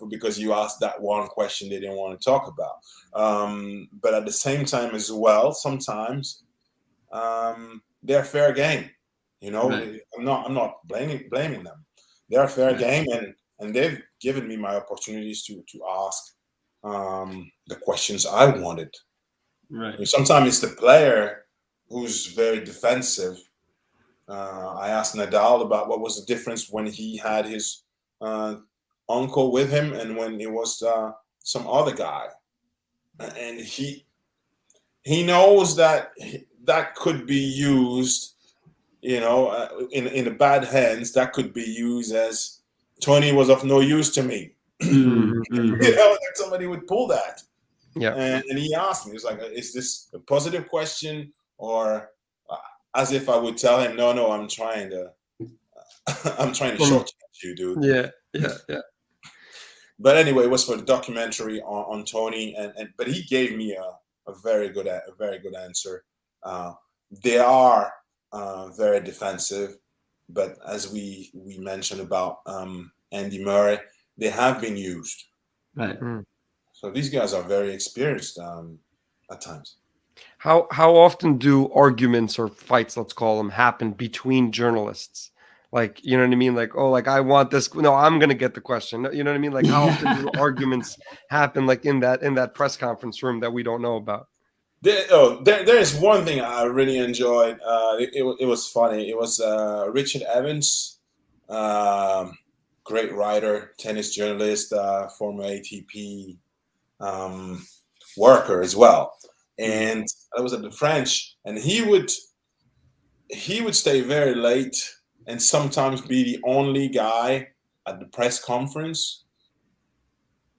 because you asked that one question they didn't want to talk about. But at the same time as well, sometimes they're fair game. Right. I'm not blaming them. They're fair game, and they've given me my opportunities to ask the questions I wanted. Right. Sometimes it's the player who's very defensive. I asked Nadal about what was the difference when he had his uncle with him and when it was some other guy, and he knows that could be used, in the bad hands. That could be used as Tony was of no use to me. That somebody would pull that. Yeah. And he asked me, he was like, is this a positive question, or as if I would tell him, no, I'm trying to shortchange you, dude. Yeah. But anyway, it was for the documentary on Tony, but he gave me a very good answer. They are very defensive, but as we mentioned about Andy Murray, they have been used. Right. So these guys are very experienced at times. How often do arguments or fights, let's call them, happen between journalists? Like, you know what I mean? Like, oh, like I want this. No, I'm gonna get the question. You know what I mean? Like, how often do arguments happen, like in that press conference room that we don't know about? There is one thing I really enjoyed. It was funny. It was Richard Evans, great writer, tennis journalist, former ATP worker as well. And I was at the French, and he would stay very late and sometimes be the only guy at the press conference.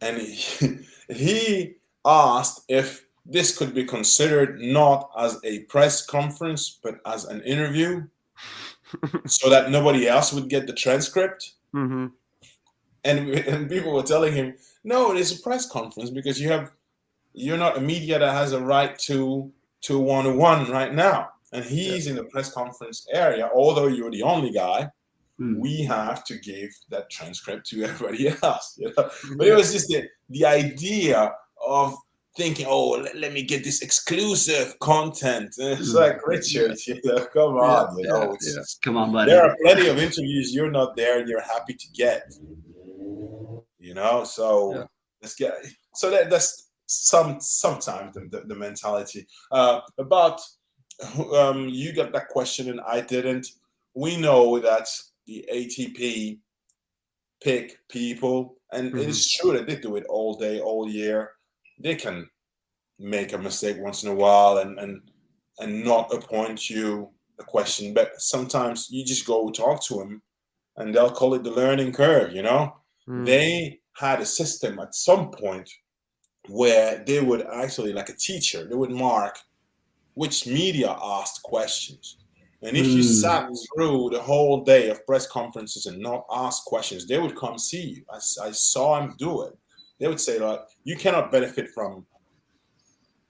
And he asked if this could be considered not as a press conference, but as an interview, so that nobody else would get the transcript. Mm-hmm. And people were telling him, no, it is a press conference because you're not a media that has a right to one-on-one right now. And he's in the press conference area, although you're the only guy. We have to give that transcript to everybody else. But it was just the idea of thinking, oh, let me get this exclusive content. And it's like, Richard, come on, Come on, buddy. There are plenty of interviews you're not there and you're happy to get. So let's get. So that's sometimes the mentality about You got that question and I didn't. We know that the ATP pick people, and Mhm. it's true that they do it all day, all year. They can make a mistake once in a while and not appoint you a question, but sometimes you just go talk to them, and they'll call it the learning curve. Mm. They had a system at some point where they would actually, like a teacher, they would mark which media asked questions. And if you Mm. sat through the whole day of press conferences and not ask questions, they would come see you. I saw them do it. They would say, like, you cannot benefit from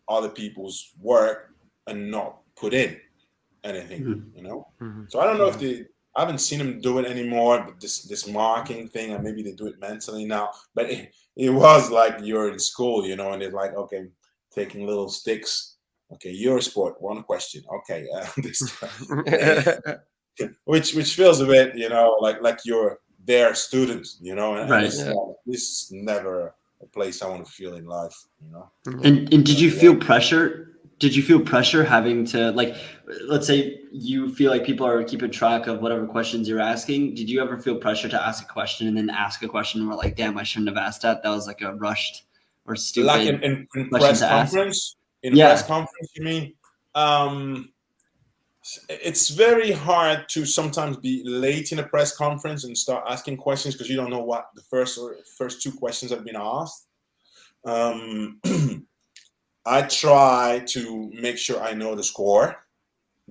other people's work and not put in anything. Mhm. So I don't know if Mhm. I haven't seen them do it anymore, but this marking thing, and maybe they do it mentally now. But it was like you're in school, and it's like, okay, taking little sticks. Okay, your sport, one question. Okay, this, which feels a bit, like you're their student, and Right. it's Yeah. not. This is never a place I want to feel in life. Yeah. And did you feel pressure? Did you feel pressure having to, like, let's say you feel like people are keeping track of whatever questions you're asking. Did you ever feel pressure to ask a question and then ask a question and we're like, damn, I shouldn't have asked that. That was like a rushed or Like stupid in question press to ask? conference, in a press Yeah. conference, you mean? Um, it's very hard to sometimes be late in a press conference and start asking questions because you don't know what the first two questions have been asked. Um, I try to make sure I know the score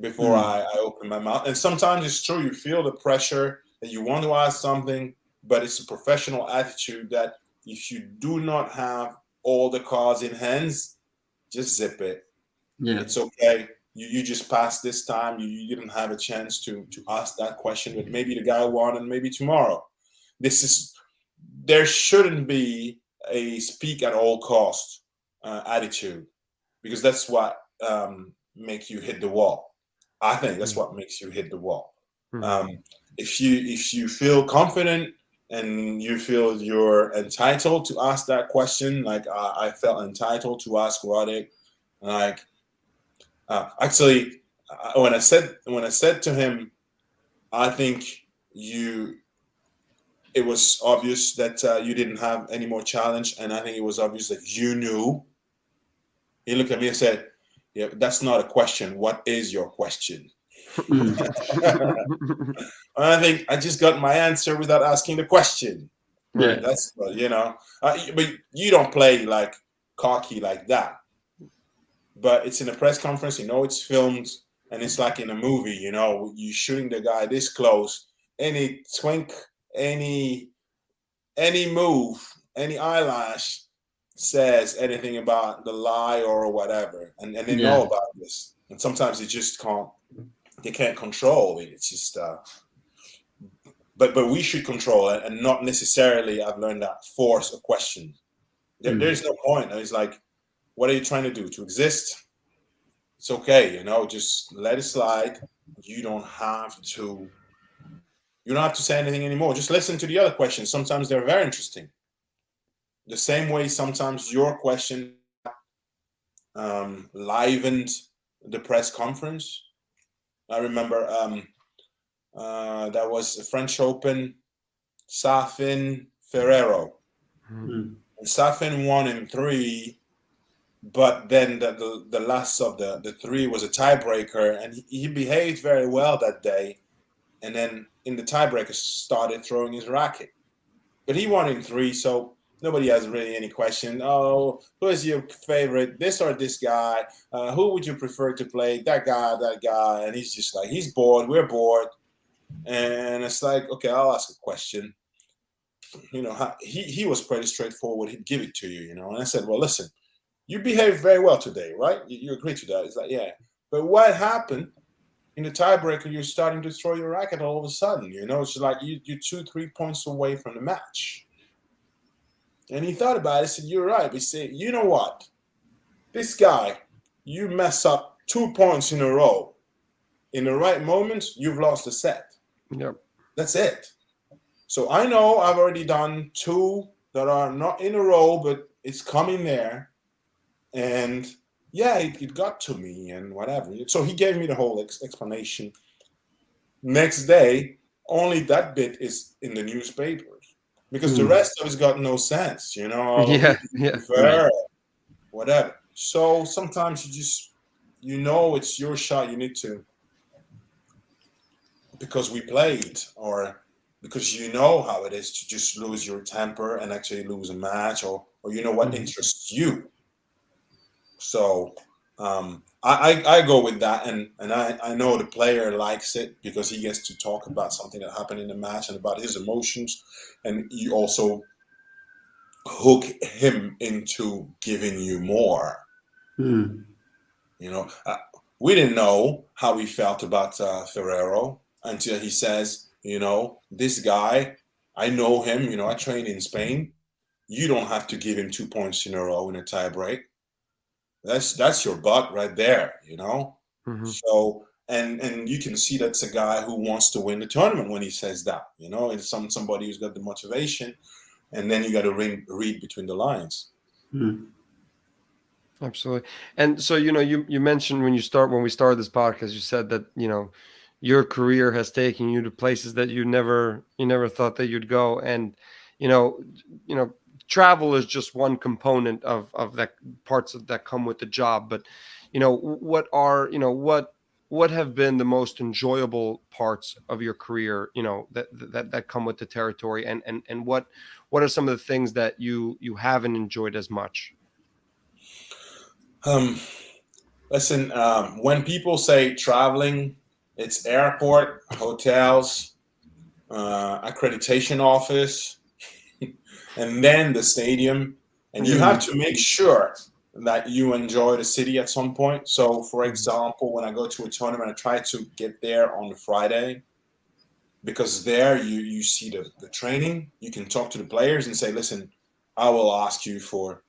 before Mm. I open my mouth. And sometimes it's true, you feel the pressure that you want to ask something, but it's a professional attitude that if you do not have all the cards in hands, just zip it. Yeah. It's okay. You just passed this time. You didn't have a chance to ask that question, but maybe the guy won, and maybe tomorrow. There shouldn't be a speak at all cost attitude, because that's what make you hit the wall. I think that's what makes you hit the wall. Mhm. Um, if you feel confident and you feel you're entitled to ask that question, like I felt entitled to ask Roddick, like actually, when I said to him, I think you. It was obvious that you didn't have any more challenge, and I think it was obvious that you knew. He looked at me and said, "Yeah, that's not a question. What is your question?" Mm. I think I just got my answer without asking the question. Yeah. Right. That's but you don't play like cocky like that. But it's in a press conference, it's filmed, and it's like in a movie, you shooting the guy this close, any twink, any any move, any eyelash says anything about the lie or whatever, and they know Yeah. about this, and sometimes they can't control it. It's just but we should control it, and not necessarily, I've learned, that force a question. Mm. There's no point. It's like, what are you trying to do? To exist? It's okay, just let it slide. You don't have to say anything anymore. Just listen to the other questions. Sometimes they're very interesting. The same way sometimes your question livened the press conference. I remember that was the French Open, Safin Ferrero. Mm. And Safin won in three, but then the last of the three was a tiebreaker, and he behaved very well that day. And then in the tiebreaker started throwing his racket. But he won in three, so nobody has really any question. Oh, who is your favorite, this or this guy? Who would you prefer to play? That guy. And he's just like, he's bored, we're bored. And it's like, okay, I'll ask a question. He was pretty straightforward. He'd give it to you, And I said, well, listen, you behaved very well today, right? You agree to that? It's like, yeah. But what happened in the tiebreaker? You're starting to throw your racket all of a sudden. It's like you're 2-3 points away from the match. And he thought about it. He said, "You're right." He said, "You know what? This guy, you mess up 2 points in a row. In the right moment, you've lost the set. Yep. That's it. So I know I've already done two that are not in a row, but it's coming there. And yeah, it got to me and whatever. So he gave me the whole explanation. Next day, only that bit is in the newspapers because the rest of it's got no sense, you know. Who Yeah, do you yeah, prefer? Whatever. So sometimes you know, it's your shot. You need to, because we played, or because you know how it is to just lose your temper and actually lose a match, or you know what interests you. So I go with that, and I know the player likes it because he gets to talk about something that happened in the match and about his emotions, and you also hook him into giving you more. You know, we didn't know how he felt about Ferrero until he says, you know, this guy, I know him. You know, I trained in Spain. You don't have to give him 2 points in a row in a tie break. That's your butt right there, you know. hmm So and you can see that's a guy who wants to win the tournament when he says that, you know. It's somebody who's got the motivation, and then you got to read between the lines. Absolutely. And so, you mentioned when we started this podcast, you said that, your career has taken you to places that you never thought that you'd go. And, you know, you know, travel is just one component of that parts of that come with the job. But, what have been the most enjoyable parts of your career, that come with the territory, and what are some of the things that you haven't enjoyed as much? Um, Listen, when people say traveling, it's airport, hotels, accreditation office, and then the stadium. And you have to make sure that you enjoy the city at some point. So, for example, when I go to a tournament, I try to get there on the Friday because there you see the training. You can talk to the players and say, listen, I will ask you for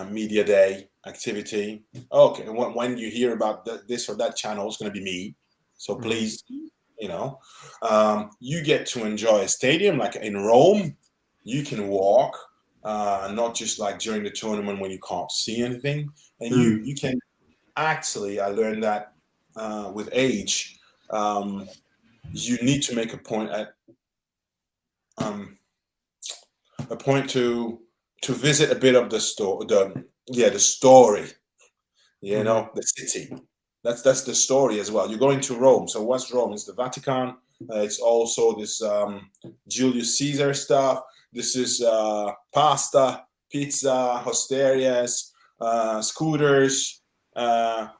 media day activity. Okay, and when you hear about this or that channel, it's going to be me. So please, you get to enjoy a stadium like in Rome. You can walk, not just like during the tournament when you can't see anything, and you can actually. I learned that with age, you need to make um, a point to visit a bit of the store, the story, the city. That's the story as well. You're going to Rome. So what's Rome? It's the Vatican. It's also this Julius Caesar stuff. This is pasta, pizza, hosterias, scooters.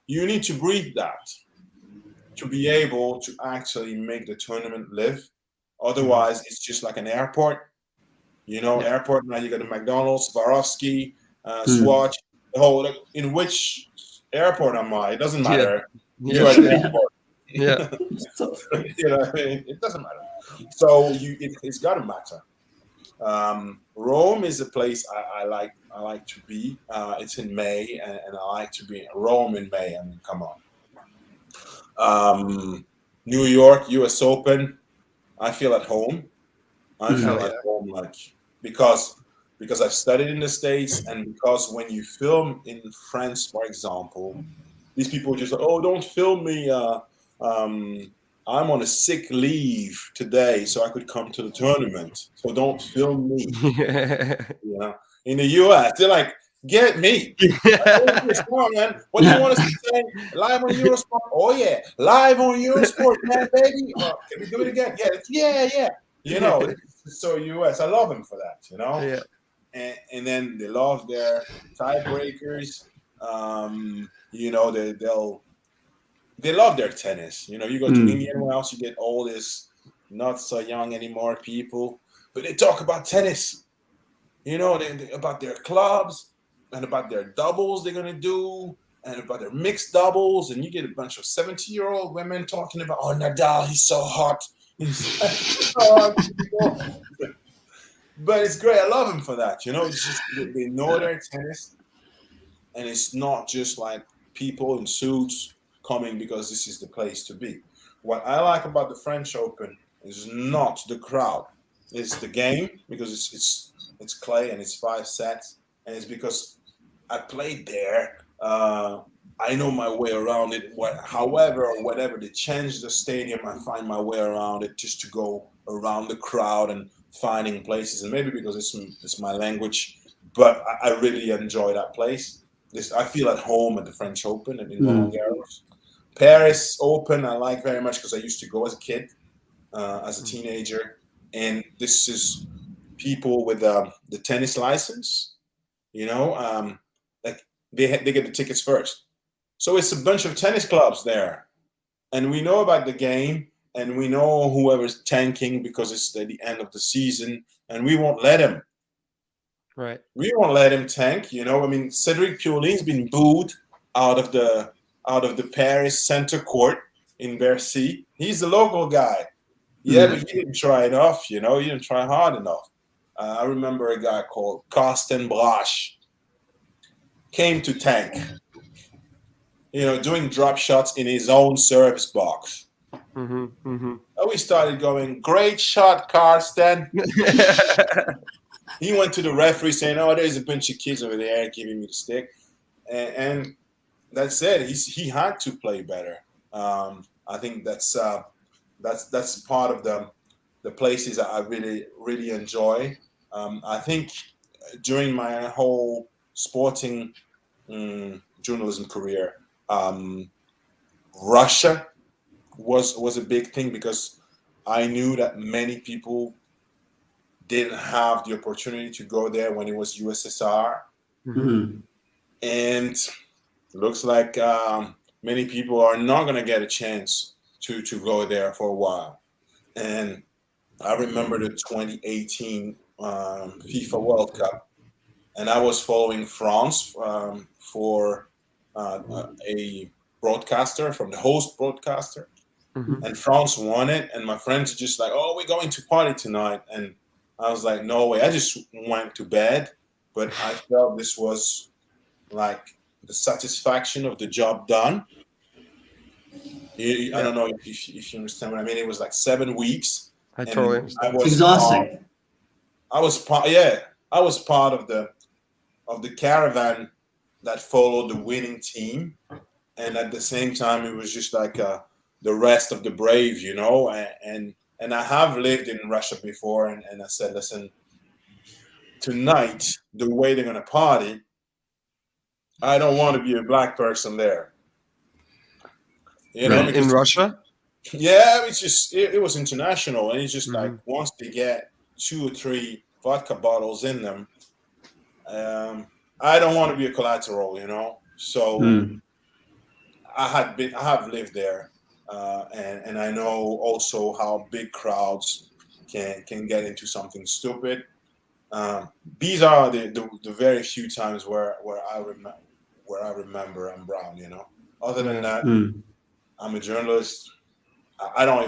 You need to breathe that to be able to actually make the tournament live. Otherwise, it's just like an airport. Airport, now you got the McDonald's, Swarovski, Swatch, the whole, in which airport am I? It doesn't Yeah. matter. Yeah. You're at the airport. Yeah. You know what I mean? It doesn't matter. So it's got to matter. Rome is a place I like to be. It's in May, and I like to be in Rome in May. I mean, come on. New York, U.S. Open. I feel at home. I feel Hell at yeah. home, like because I've studied in the States, and because when you film in France, for example, these people just don't film me. I'm on a sick leave today, so I could come to the tournament. So don't film me. In the US, they're like, get me. Eurosport, man. What do you want us to say? Live on Eurosport? Oh yeah, live on Eurosport, man, baby. Can we do it again? Yeah. It's so US. I love them for that. Yeah. And then they love their tiebreakers. They love their tennis. You go to Indian Wells, you get all this not so young anymore people, but they talk about tennis. About their clubs and about their doubles they're gonna do and about their mixed doubles, and you get a bunch of 70-year-old women talking about, Nadal, he's so hot. But it's great. I love him for that. It's just they know their tennis, and it's not just like people in suits coming because this is the place to be. What I like about the French Open is not the crowd; it's the game, because it's clay and it's 5 sets, and it's because I played there I know my way around it. However or whatever they change the stadium, I find my way around it just to go around the crowd and finding places. And maybe because it's my language, but I really enjoy that place. I feel at home at the French Open and in Roland Garros. Paris Open I like very much because I used to go as a kid, as a teenager, and this is people with the tennis license. Like they get the tickets first. So it's a bunch of tennis clubs there, and we know about the game, and we know whoever's tanking because it's the end of the season, and we won't let him. Right. We won't let him tank. I mean, Cedric Piolin's been booed out of the Paris center court in Bercy. He's the local guy. Yeah, but he didn't try enough. He didn't try hard enough. I remember a guy called Karsten Brasch came to tank. Doing drop shots in his own service box. And we started going, great shot, Karsten. He went to the referee saying, oh, there's a bunch of kids over there giving me the stick. And that's it. He had to play better. I think that's part of the places that I really, really enjoy. I think during my whole sporting journalism career, Russia was a big thing because I knew that many people didn't have the opportunity to go there when it was USSR. And it looks like many people are not going to get a chance to go there for a while. And I remember the 2018 FIFA World Cup, and I was following France for a broadcaster, from the host broadcaster, and France won it. And my friends are just like, oh, we're going to party tonight. And I was like, no way. I just went to bed, but I felt this was like the satisfaction of the job done. I don't know if you understand what I mean. It was like 7 weeks. I totally understand. It's exhausting. I was part of the caravan that followed the winning team, and at the same time, it was just like the rest of the brave, And I have lived in Russia before, and I said, listen, tonight, the way they're gonna party, I don't want to be a black person there. In Russia? Yeah, it was international, and it's just like once they get 2 or 3 vodka bottles in them, I don't want to be a collateral, So I have lived there, and I know also how big crowds can get into something stupid. These are the very few times where I remember I'm brown, Other than that, I'm a journalist. I don't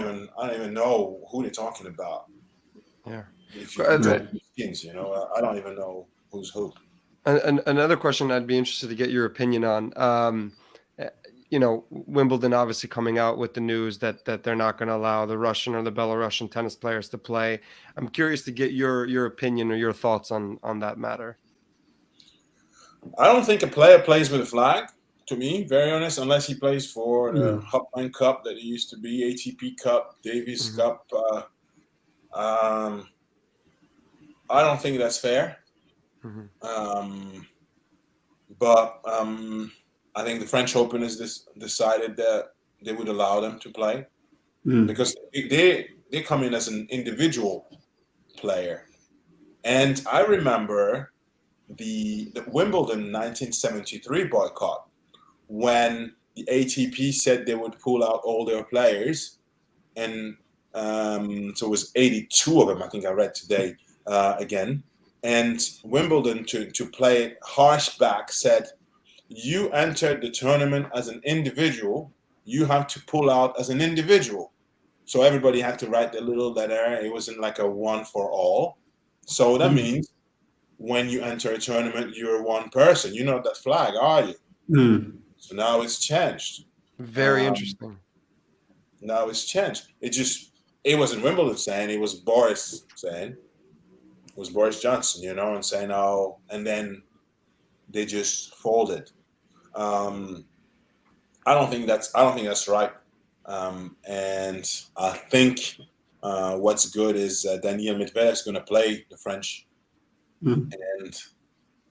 even know who they're talking about. Yeah. If you right. Skins, I don't even know who's who. And another question I'd be interested to get your opinion on. Wimbledon obviously coming out with the news that they're not going to allow the Russian or the Belarusian tennis players to play. I'm curious to get your opinion or your thoughts on that matter. I don't think a player plays with a flag, to me, very honest, unless he plays for the Hotline Cup that it used to be, ATP Cup, Davis Cup. I don't think that's fair. But I think the French Open has decided that they would allow them to play because they come in as an individual player. And I remember the Wimbledon 1973 boycott, when the ATP said they would pull out all their players, and so it was 82 of them, I think I read today again. And Wimbledon, to play it harsh back, said, you entered the tournament as an individual, you have to pull out as an individual. So everybody had to write the little letter. It wasn't like a one for all. So that means when you enter a tournament, you're one person. You're not that flag, are you? So now it's changed. Very interesting. Now it's changed. It wasn't Wimbledon saying, it was Boris saying. It was Boris Johnson, and saying, oh, and then they just folded. I don't think that's right. And I think what's good is Daniil Medvedev is going to play the French, Mm.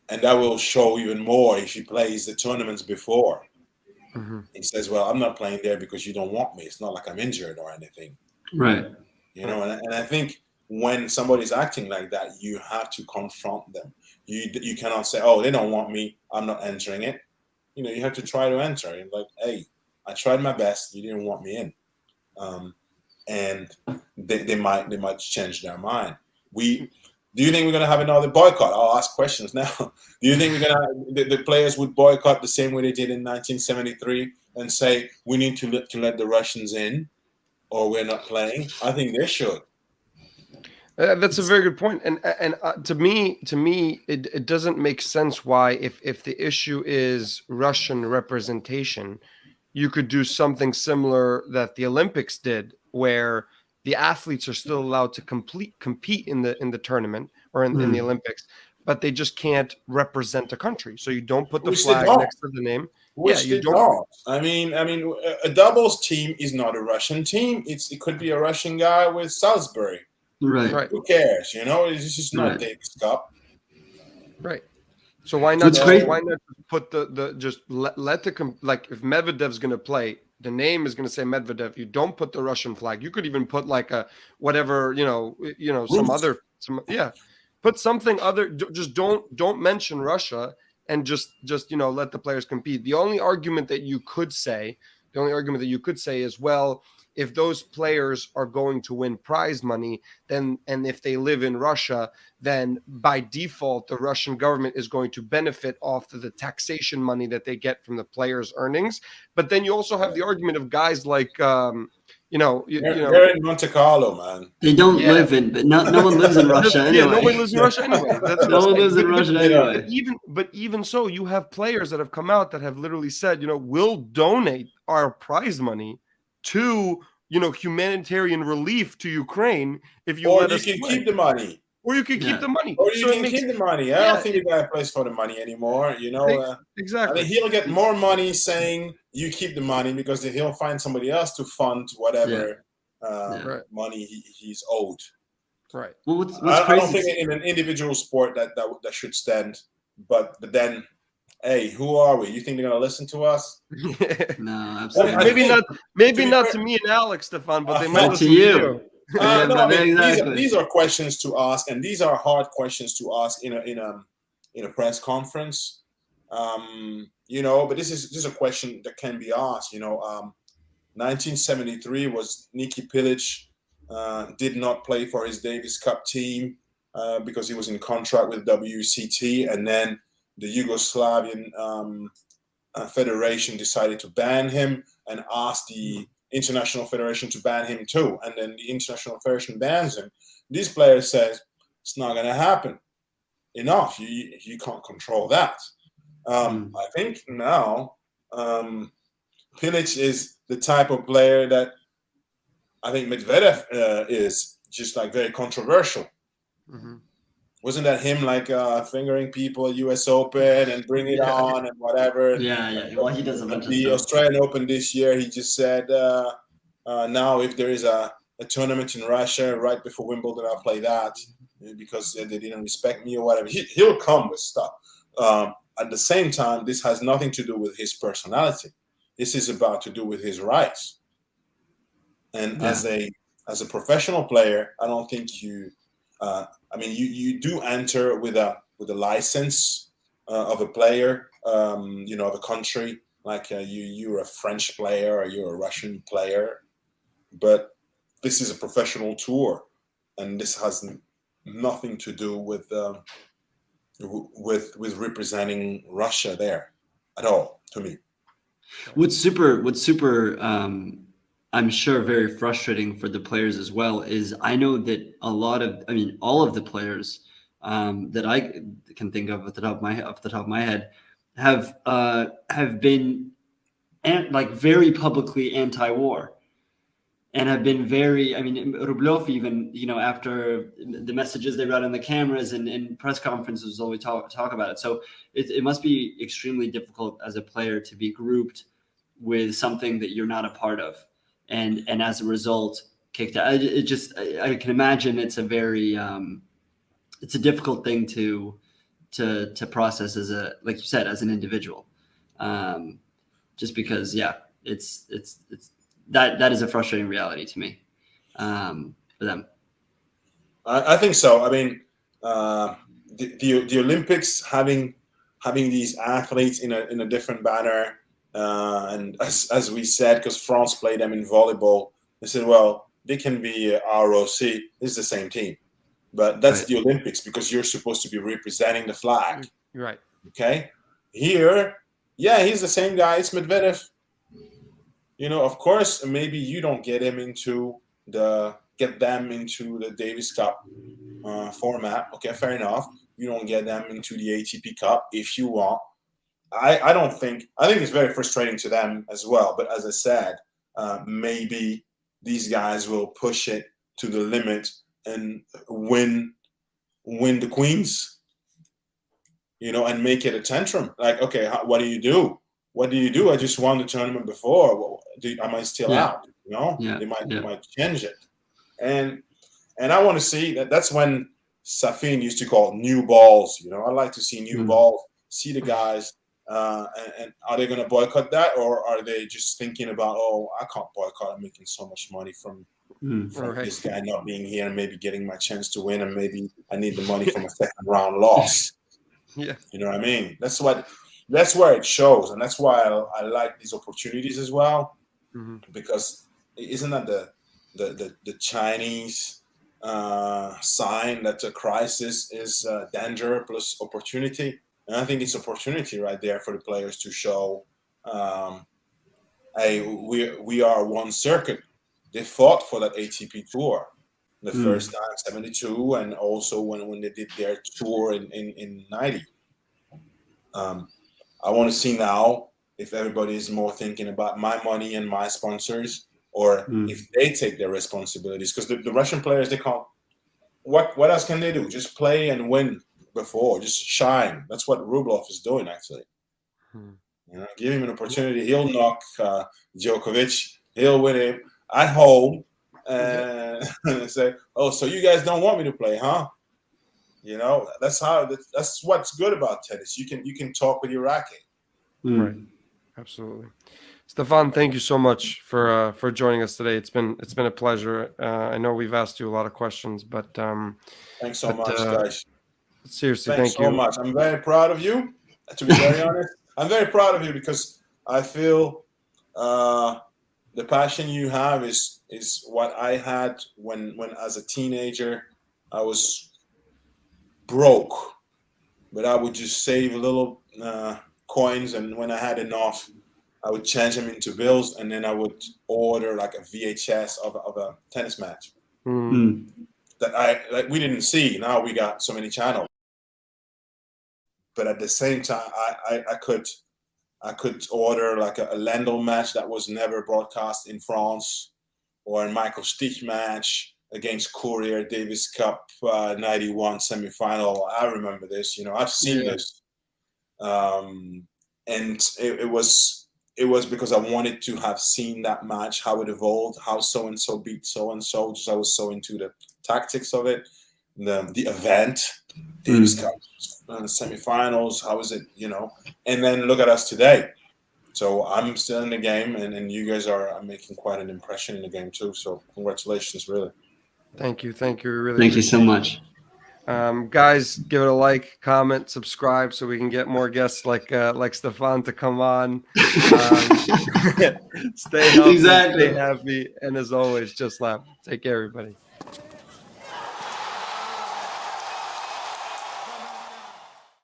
and that will show even more if he plays the tournaments before. Mm-hmm. He says, "Well, I'm not playing there because you don't want me. It's not like I'm injured or anything." Right. You know, and I think when somebody's acting like that, you have to confront them. You cannot say, "Oh, they don't want me. I'm not entering it." You know, you have to try to enter. You're like, "Hey, I tried my best. You didn't want me in," and they might change their mind. Do you think we're gonna have another boycott? I'll ask questions now. Do you think the players would boycott the same way they did in 1973 and say we need to let the Russians in, or we're not playing? I think they should. That's a very good point, and to me, it doesn't make sense why if the issue is Russian representation, you could do something similar that the Olympics did, where the athletes are still allowed to compete in the tournament or in the Mm. Olympics, but they just can't represent a country. So you don't put the Which they flag don't. next to the name. Yeah, Which you they don't. don't. I mean, a doubles team is not a Russian team. It could be a Russian guy with Salisbury. Right. Right, Who cares? You know, this is not Right. Davis Cup. right. So why not? What's great? Why not put the just let the like if Medvedev's going to play, the name is going to say Medvedev. You don't put the Russian flag. You could even put like a whatever some Ruth. other put something other. Just don't mention Russia and just let the players compete. The only argument that you could say is, well, if those players are going to win prize money, then and if they live in Russia, then by default, the Russian government is going to benefit off of the taxation money that they get from the players' earnings. But then you also have the argument of guys like, They're in Monte Carlo, man. They don't yeah, live in, but no one lives in Russia yeah, anyway. nobody lives in Russia anyway. That's what No I'm one saying. lives in Russia anyway. But even so, you have players that have come out that have literally said, we'll donate our prize money to humanitarian relief to Ukraine if you Or let you us can play. keep the money. Or you could keep Yeah. the money. Or you So it can makes keep the money. I don't think the guy plays for the money anymore. You know, I exactly. think he'll get more money saying you keep the money because he'll find somebody else to fund whatever Right. money he's owed. Right. Well, what's I don't crazy? think in an individual sport that should stand. But then, hey, who are we? You think they're gonna listen to us? No, absolutely. I maybe think, not. Maybe to be not fair- to me and Alex, Stefan, but they might But listen to to you. you. Yeah, no, but I mean exactly. these are questions to ask, and these are hard questions to ask in a press conference. But this is a question that can be asked. 1973 was Niki Pilic did not play for his Davis Cup team because he was in contract with WCT, and then the Yugoslavian Federation decided to ban him and asked the International Federation to ban him too. And then the International Federation bans him. These players says it's not going to happen. Enough. You can't control that. I think now Pilic is the type of player that I think Medvedev is, just like very controversial. Mm-hmm. Wasn't that him like fingering people at US Open and bring it on and whatever? Yeah. Well, he does a bunch of The stuff. Australian Open this year, he just said, now if there is a tournament in Russia right before Wimbledon, I'll play that because they didn't respect me or whatever. He'll come with stuff. At the same time, this has nothing to do with his personality. This is about to do with his rights. And as a professional player, I don't think you do enter with a license of a player, of a country. Like you're a French player or you're a Russian player, but this is a professional tour, and this has nothing to do with representing Russia there at all. To me, What's super I'm sure very frustrating for the players as well is I know that all of the players that I can think of off the top of my head have been very publicly anti-war. and have been very, I mean, Rublev even, after the messages they read on the cameras and press conferences, always talk about it. So it must be extremely difficult as a player to be grouped with something that you're not a part of. And as a result, kicked out. I can imagine it's a very, it's a difficult thing to process as like you said, as an individual. Just because, it's that is a frustrating reality to me, for them. I think so. I mean, the Olympics having these athletes in a different banner, and as we said, because France played them in volleyball, they said, well, they can be ROC. It's the same team, but that's the Olympics because you're supposed to be representing the flag. Right. Okay. Here, he's the same guy. It's Medvedev. Of course, maybe you don't get them into the Davis Cup format. Okay, fair enough. You don't get them into the ATP Cup if you want. I think it's very frustrating to them as well. But as I said, maybe these guys will push it to the limit and win the Queens. And make it a tantrum. Like, okay, what do you do? What do you do? I just won the tournament before. Am I still out? They might change it. And I want to see that. That's when Safin used to call new balls. I like to see new balls. See the guys. And are they going to boycott that, or are they just thinking about, I can't boycott. I'm making so much money from this guy not being here and maybe getting my chance to win, and maybe I need the money from a second round loss. Yeah, you know what I mean. That's where it shows, and that's why I like these opportunities as well, because isn't that the Chinese sign that the crisis is danger plus opportunity? And I think it's opportunity right there for the players to show, hey, we are one circuit. They fought for that ATP tour. The first time, 72, and also when they did their tour in 90. I want to see now if everybody is more thinking about my money and my sponsors, or if they take their responsibilities. Because the Russian players, they can't. What else can they do? Just play and win before, just shine. That's what Rublev is doing, actually. Give him an opportunity. He'll knock Djokovic. He'll win him at home. And say, so you guys don't want me to play, huh? That's what's good about tennis. You can talk with your racket. Right. Absolutely. Stéphane, thank you so much for joining us today. It's been a pleasure. I know we've asked you a lot of questions, but thanks so much, guys. Seriously, thanks thank you so much. I'm very proud of you. To be very honest, I'm very proud of you because I feel the passion you have is what I had when as a teenager. I was broke, but I would just save little coins, and when I had enough, I would change them into bills, and then I would order like a VHS of a tennis match that we didn't see. Now we got so many channels, but at the same time, I could order like a Lendl match that was never broadcast in France, or a Michael Stich match against Courier, Davis Cup 91 semifinal. I remember this. I've seen this, and it was because I wanted to have seen that match, how it evolved, how so and so beat so and so. Just I was so into the tactics of it, the event, Davis Cup semifinals. How is it? And then look at us today. So I'm still in the game, and you guys are making quite an impression in the game too. So congratulations, really. Thank you. Really thank you so much. Guys, give it a like, comment, subscribe, so we can get more guests like Stéphane to come on. Stay healthy, stay happy, and as always, just laugh. Take care, everybody.